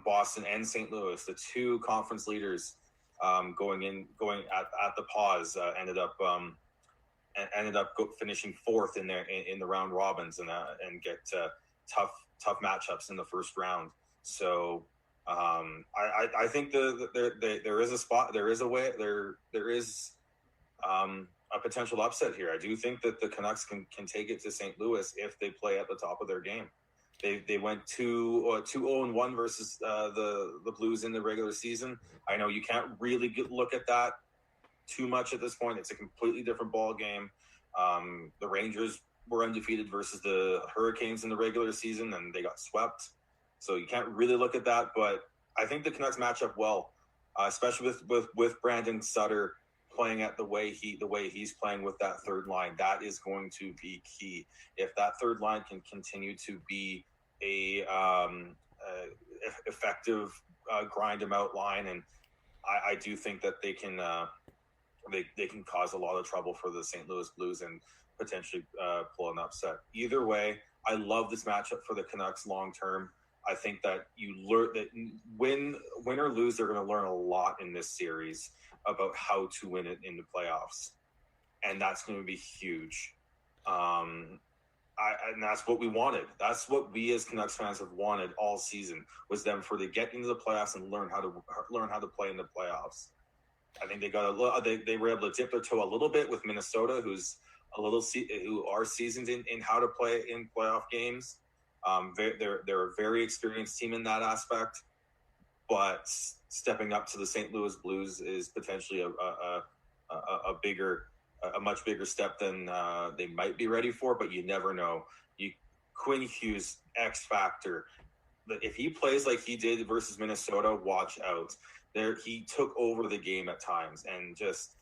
Boston and St. Louis, the 2 conference leaders. Going at the pause, ended up finishing 4th in the round robins and get tough matchups in the first round. So I think there is a spot, there is a way, there is a potential upset here. I do think that the Canucks can take it to St. Louis if they play at the top of their game. They went 2-0-1 versus the Blues in the regular season. I know you can't really look at that too much at this point. It's a completely different ball game. The Rangers were undefeated versus the Hurricanes in the regular season, and they got swept. So you can't really look at that. But I think the Canucks match up well, especially with Brandon Sutter playing at the way he's playing with that third line. That is going to be key. If that third line can continue to be a effective grind them out line, and I do think that they can they can cause a lot of trouble for the St. Louis Blues and potentially pull an upset. Either way, I love this matchup for the Canucks long term. I think that you learn that win or lose, they're going to learn a lot in this series about how to win it in the playoffs, and that's going to be huge. And that's what we wanted. That's what we as Canucks fans have wanted all season, was them to get into the playoffs and learn how to play in the playoffs. I think they were able to dip their toe a little bit with Minnesota, who are seasoned in how to play in playoff games. They're a very experienced team in that aspect, but stepping up to the St. Louis Blues is potentially a much bigger step than they might be ready for. But you never know. Quinn Hughes, X factor. If he plays like he did versus Minnesota, watch out. He took over the game at times, and just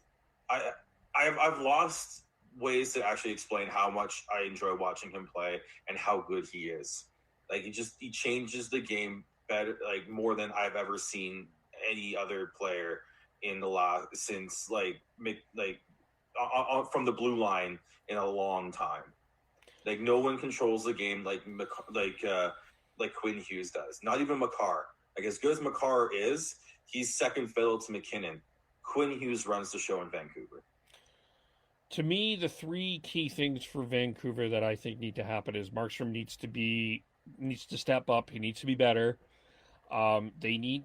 I've lost ways to actually explain how much I enjoy watching him play and how good he is. Like he changes the game better, like more than I've ever seen any other player in the since from the blue line in a long time. Like no one controls the game like Quinn Hughes does. Not even Makar. Like as good as Makar is, he's second fiddle to McKinnon. Quinn Hughes runs the show in Vancouver. To me, the three key things for Vancouver that I think need to happen is Markstrom needs to step up. He needs to be better. They need.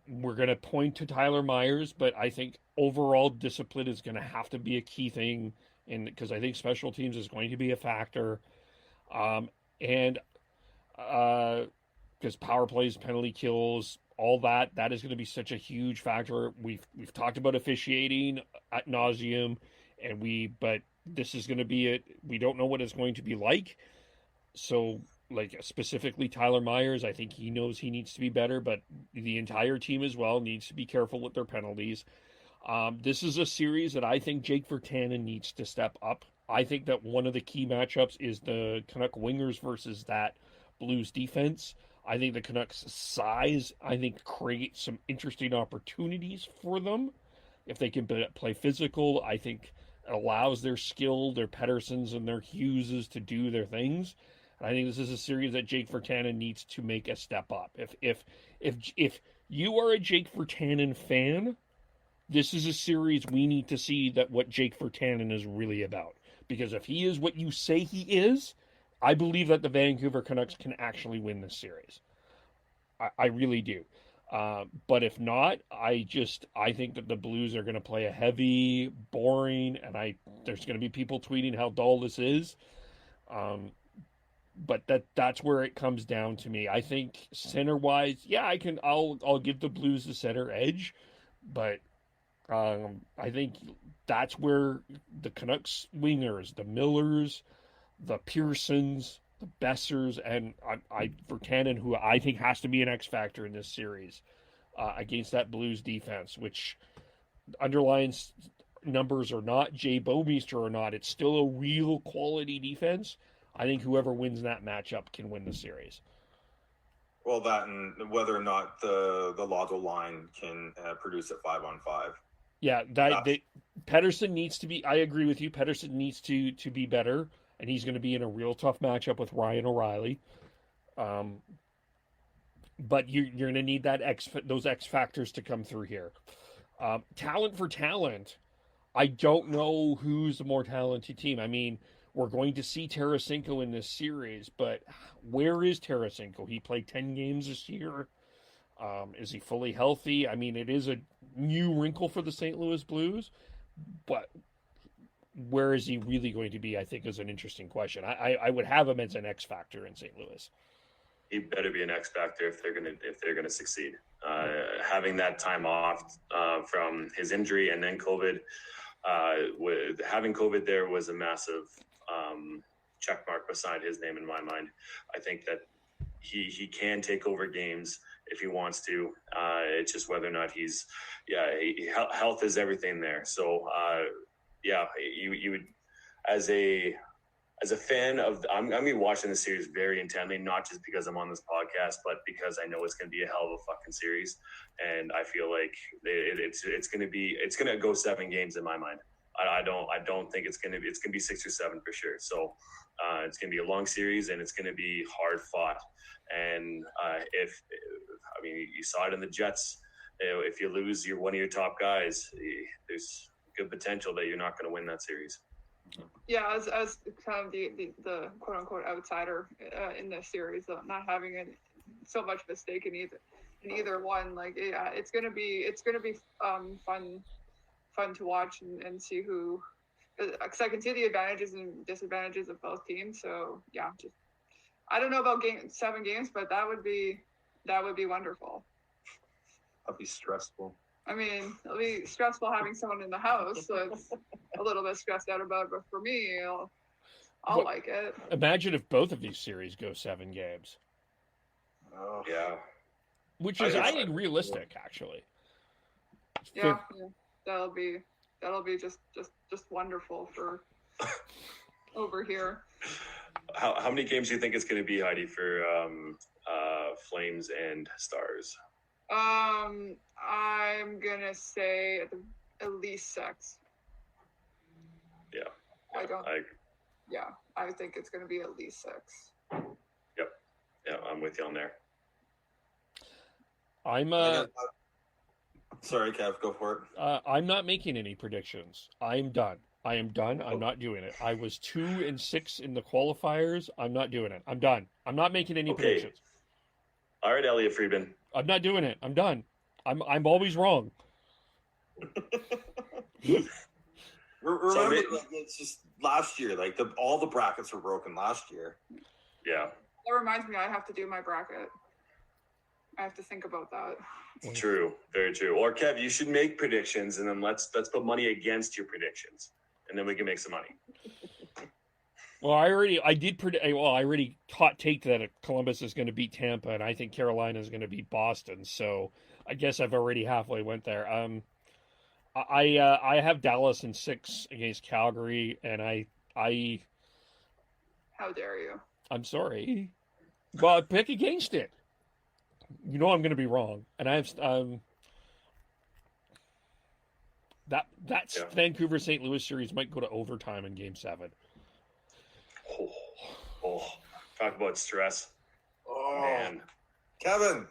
We're going to point to Tyler Myers, but I think overall discipline is going to have to be a key thing, because I think special teams is going to be a factor, and because power plays, penalty kills, all that is going to be such a huge factor. We've talked about officiating ad nauseum, but this is going to be it. We don't know what it's going to be like. So, like specifically Tyler Myers, I think he knows he needs to be better, but the entire team as well needs to be careful with their penalties. This is a series that I think Jake Virtanen needs to step up. I think that one of the key matchups is the Canuck wingers versus that Blues defense. I think the Canucks' size, creates some interesting opportunities for them. If they can play physical, I think it allows their skill, their Petterssons and their Hugheses to do their things. And I think this is a series that Jake Virtanen needs to make a step up. If you are a Jake Virtanen fan, this is a series we need to see that what Jake Virtanen is really about. Because if he is what you say he is, I believe that the Vancouver Canucks can actually win this series. I really do. But if not, I think that the Blues are going to play a heavy, boring, and there's going to be people tweeting how dull this is. But that's where it comes down to me. I think center-wise, I'll give the Blues the center edge, but I think that's where the Canucks wingers, the Millers, the Pearsons, the Bessers, and Virtanen, who I think has to be an X factor in this series against that Blues defense, which underlying numbers or not, Jay Bouwmeester or not, it's still a real quality defense. I think whoever wins that matchup can win the series. Well, that and whether or not the Lotto line can produce at 5-on-5. Yeah, Pettersson needs to be. I agree with you. Pettersson needs to be better, and he's going to be in a real tough matchup with Ryan O'Reilly. But you're going to need those X factors to come through here. Talent for talent, I don't know who's the more talented team. I mean, we're going to see Tarasenko in this series, but where is Tarasenko? He played 10 games this year. Is he fully healthy? I mean, it is a new wrinkle for the St. Louis Blues, but where is he really going to be, I think, is an interesting question. I would have him as an X factor in St. Louis. He better be an X factor if they're gonna succeed. Having that time off from his injury and then COVID, having COVID there was a massive check mark beside his name in my mind. I think that he can take over games if he wants to. It's just whether or not health is everything there. So you would, as a as a fan of, I'm going to be watching the series very intently, not just because I'm on this podcast, but because I know it's going to be a hell of a fucking series, and I feel like it's going to go 7 games in my mind. I don't think it's going to be 6 or 7 for sure. So it's going to be a long series, and it's going to be hard fought. And you saw it in the Jets. If you lose one of your top guys, there's good potential that you're not going to win that series. Yeah, as kind of the quote unquote outsider in this series, not having so much of a stake in either one, like it's gonna be fun to watch and see who, because I can see the advantages and disadvantages of both teams. So yeah, just I don't know about 7 games, but that would be wonderful. That'd be stressful. I mean, it'll be stressful having someone in the house, so it's a little bit stressed out about it. But for me, I'll like it. Imagine if both of these series go 7 games. Oh Yeah. Which is, I think, realistic, actually. Yeah, that'll be just wonderful for over here. How many games do you think it's going to be, Heidi, for Flames and Stars? I'm gonna say at least 6. Yeah. I think it's gonna be at least 6. Yep. Yeah, I'm with you on there. I'm sorry, Kev, go for it. I'm not making any predictions. I'm done. I am done. I'm not doing it. I was 2-6 in the qualifiers. I'm not doing it. I'm done. I'm not making any predictions. All right, Elliot Friedman. I'm not doing it. I'm done. I'm always wrong. Remember, it's just last year. Like all the brackets were broken last year. Yeah. That reminds me, I have to do my bracket. I have to think about that. True, very true. Or Kev, you should make predictions, and then let's put money against your predictions, and then we can make some money. Well, I already hot take that Columbus is going to beat Tampa, and I think Carolina is going to beat Boston. So I guess I've already halfway went there. I have Dallas in 6 against Calgary, and I. How dare you? I'm sorry. Well, pick against it. You know I'm going to be wrong, and I have that Vancouver St. Louis series might go to overtime in Game 7. Talk about stress. Oh Man. Kevin,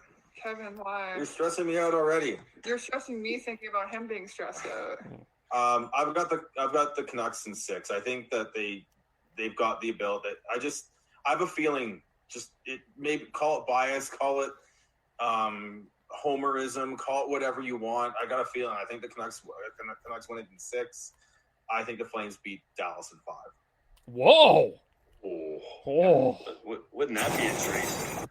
why? You're stressing me out already. You're stressing me thinking about him being stressed out. I've got the Canucks in 6. I think that they've got the ability. I have a feeling. Just maybe call it bias, call it homerism, call it whatever you want. I got a feeling. I think the Canucks win it in 6. I think the Flames beat Dallas in 5. Whoa! Oh. Wouldn't that be a treat?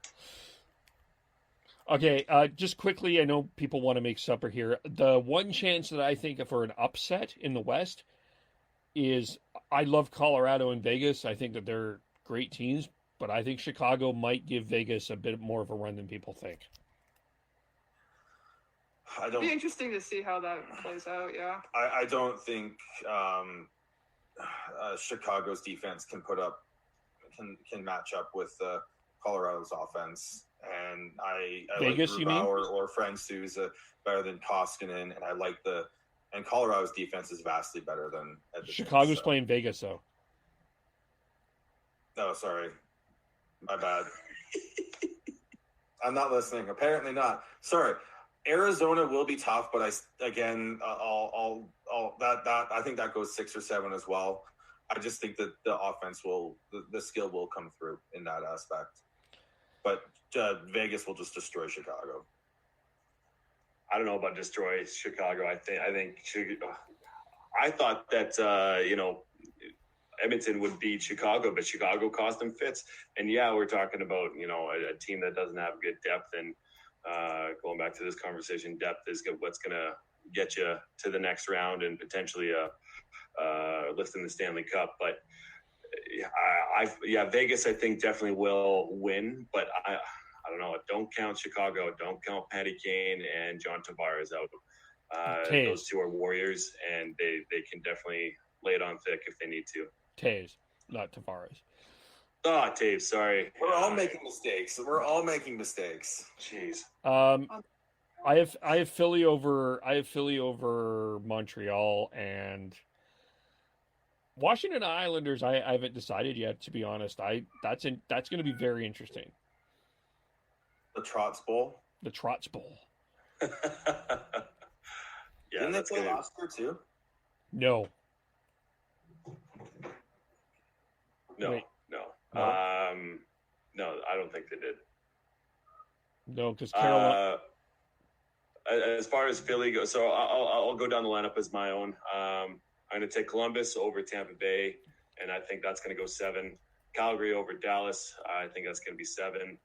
Okay, just quickly, I know people want to make supper here. The one chance that I think for an upset in the West is I love Colorado and Vegas. I think that they're great teams, but I think Chicago might give Vegas a bit more of a run than people think. It'd be interesting to see how that plays out, yeah. I don't think Chicago's defense can match up with Colorado's offense. And I Vegas, like you mean? or Francouz better than Koskinen, and I like and Colorado's defense is vastly better than Edmonton. Chicago's playing Vegas, though. Oh, sorry. My bad. I'm not listening. Apparently not. Sorry. Arizona will be tough, but I think that goes 6 or 7 as well. I just think that the offense the skill will come through in that aspect. But Vegas will just destroy Chicago. I don't know about destroy Chicago. I thought that Edmonton would beat Chicago, but Chicago cost them fits. And yeah, we're talking about a team that doesn't have good depth. And going back to this conversation, depth is what's going to get you to the next round and potentially lifting the Stanley Cup. But Vegas I think definitely will win, but I don't know. Don't count Chicago. Don't count Patty Kane and John Tavares out. Those two are warriors, and they can definitely lay it on thick if they need to. Taves. not Tavares. Oh, Dave, sorry. We're all making mistakes. Jeez. I have Philly over Montreal, and Washington Islanders. I haven't decided yet, to be honest. That's going to be very interesting. The Trotz Bowl. The Trotz Bowl. Yeah, Didn't they play last year too? No. No, Wait. no. No? No, I don't think they did. No, because Carolina. As far as Philly goes, so I'll go down the lineup as my own. I'm going to take Columbus over Tampa Bay, and I think that's going to go 7. Calgary over Dallas, I think that's going to be 7.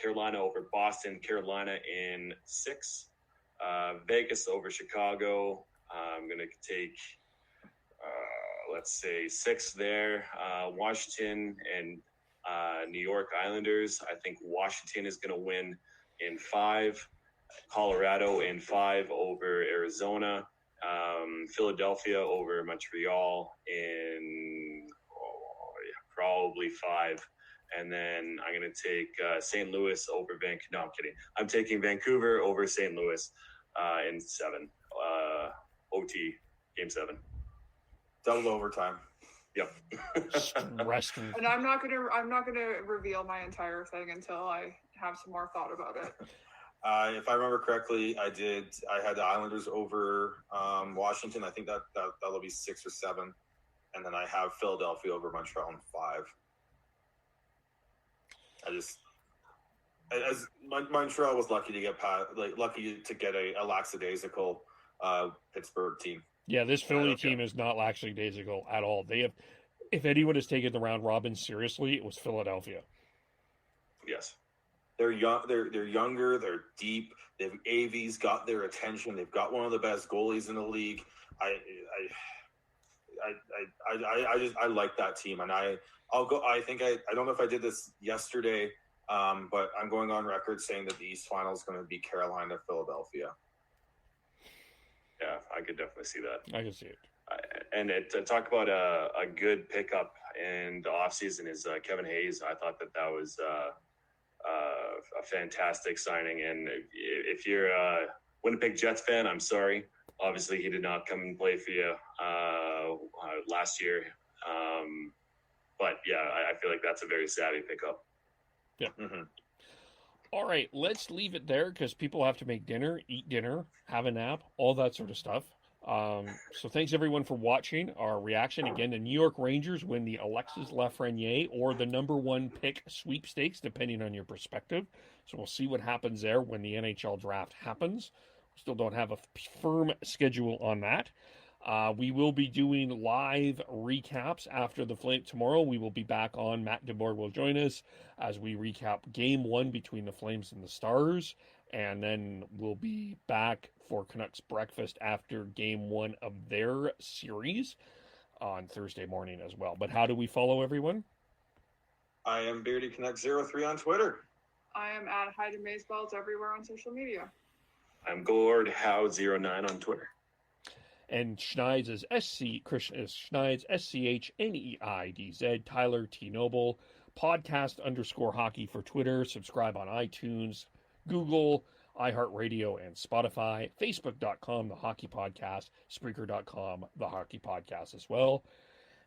Carolina over Boston, Carolina in 6. Vegas over Chicago, I'm going to take, let's say, 6 there. Washington and New York Islanders, I think Washington is going to win in 5. Colorado in 5 over Arizona. Philadelphia over Montreal in probably 5. And then I'm going to take St. Louis over Vancouver. No, I'm kidding. I'm taking Vancouver over St. Louis in 7. OT, game 7. Double overtime. Yep. Stressful. And I'm not gonna reveal my entire thing until I have some more thought about it. If I remember correctly, I had the Islanders over Washington. I think that'll be 6 or 7, and then I have Philadelphia over Montreal in 5. Montreal was lucky to get a lackadaisical Pittsburgh team. Yeah, this Philly team is not lackadaisical at all. They have, if anyone has taken the round robin seriously, it was Philadelphia. Yes. They're young. They're younger. They're deep. AV's got their attention. They've got one of the best goalies in the league. I like that team, and I'll go. I think I don't know if I did this yesterday, but I'm going on record saying that the East Final is going to be Carolina, Philadelphia. Yeah, I could definitely see that. I can see it. And to talk about a good pickup in the offseason is Kevin Hayes. I thought that was a fantastic signing. And if you're a Winnipeg Jets fan, I'm sorry. Obviously, he did not come and play for you last year. But, yeah, I feel like that's a very savvy pickup. Yeah. Mm-hmm. All right, let's leave it there because people have to make dinner, eat dinner, have a nap, all that sort of stuff. So thanks, everyone, for watching our reaction. Again, the New York Rangers win the Alexis Lafreniere or the number 1 pick sweepstakes, depending on your perspective. So we'll see what happens there when the NHL draft happens. Still don't have a firm schedule on that. We will be doing live recaps after the Flame tomorrow. We will be back on. Matt DeBoer will join us as we recap Game 1 between the Flames and the Stars. And then we'll be back for Canucks Breakfast after Game 1 of their series on Thursday morning as well. But how do we follow everyone? I am Beardy Connect 03 on Twitter. I am at Heidi Maysballs everywhere on social media. I'm Gord Howe09 on Twitter. And Schneid's is Christian is Schneid's SCHNEIDZ. Tyler T Noble podcast _hockey for Twitter. Subscribe on iTunes, Google, iHeartRadio, and Spotify. Facebook.com, The Hockey Podcast. Spreaker.com, The Hockey Podcast as well.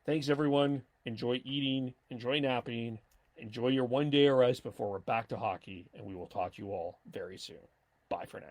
Thanks, everyone. Enjoy eating, enjoy napping, enjoy your one day of rest before we're back to hockey, and we will talk to you all very soon. Bye for now.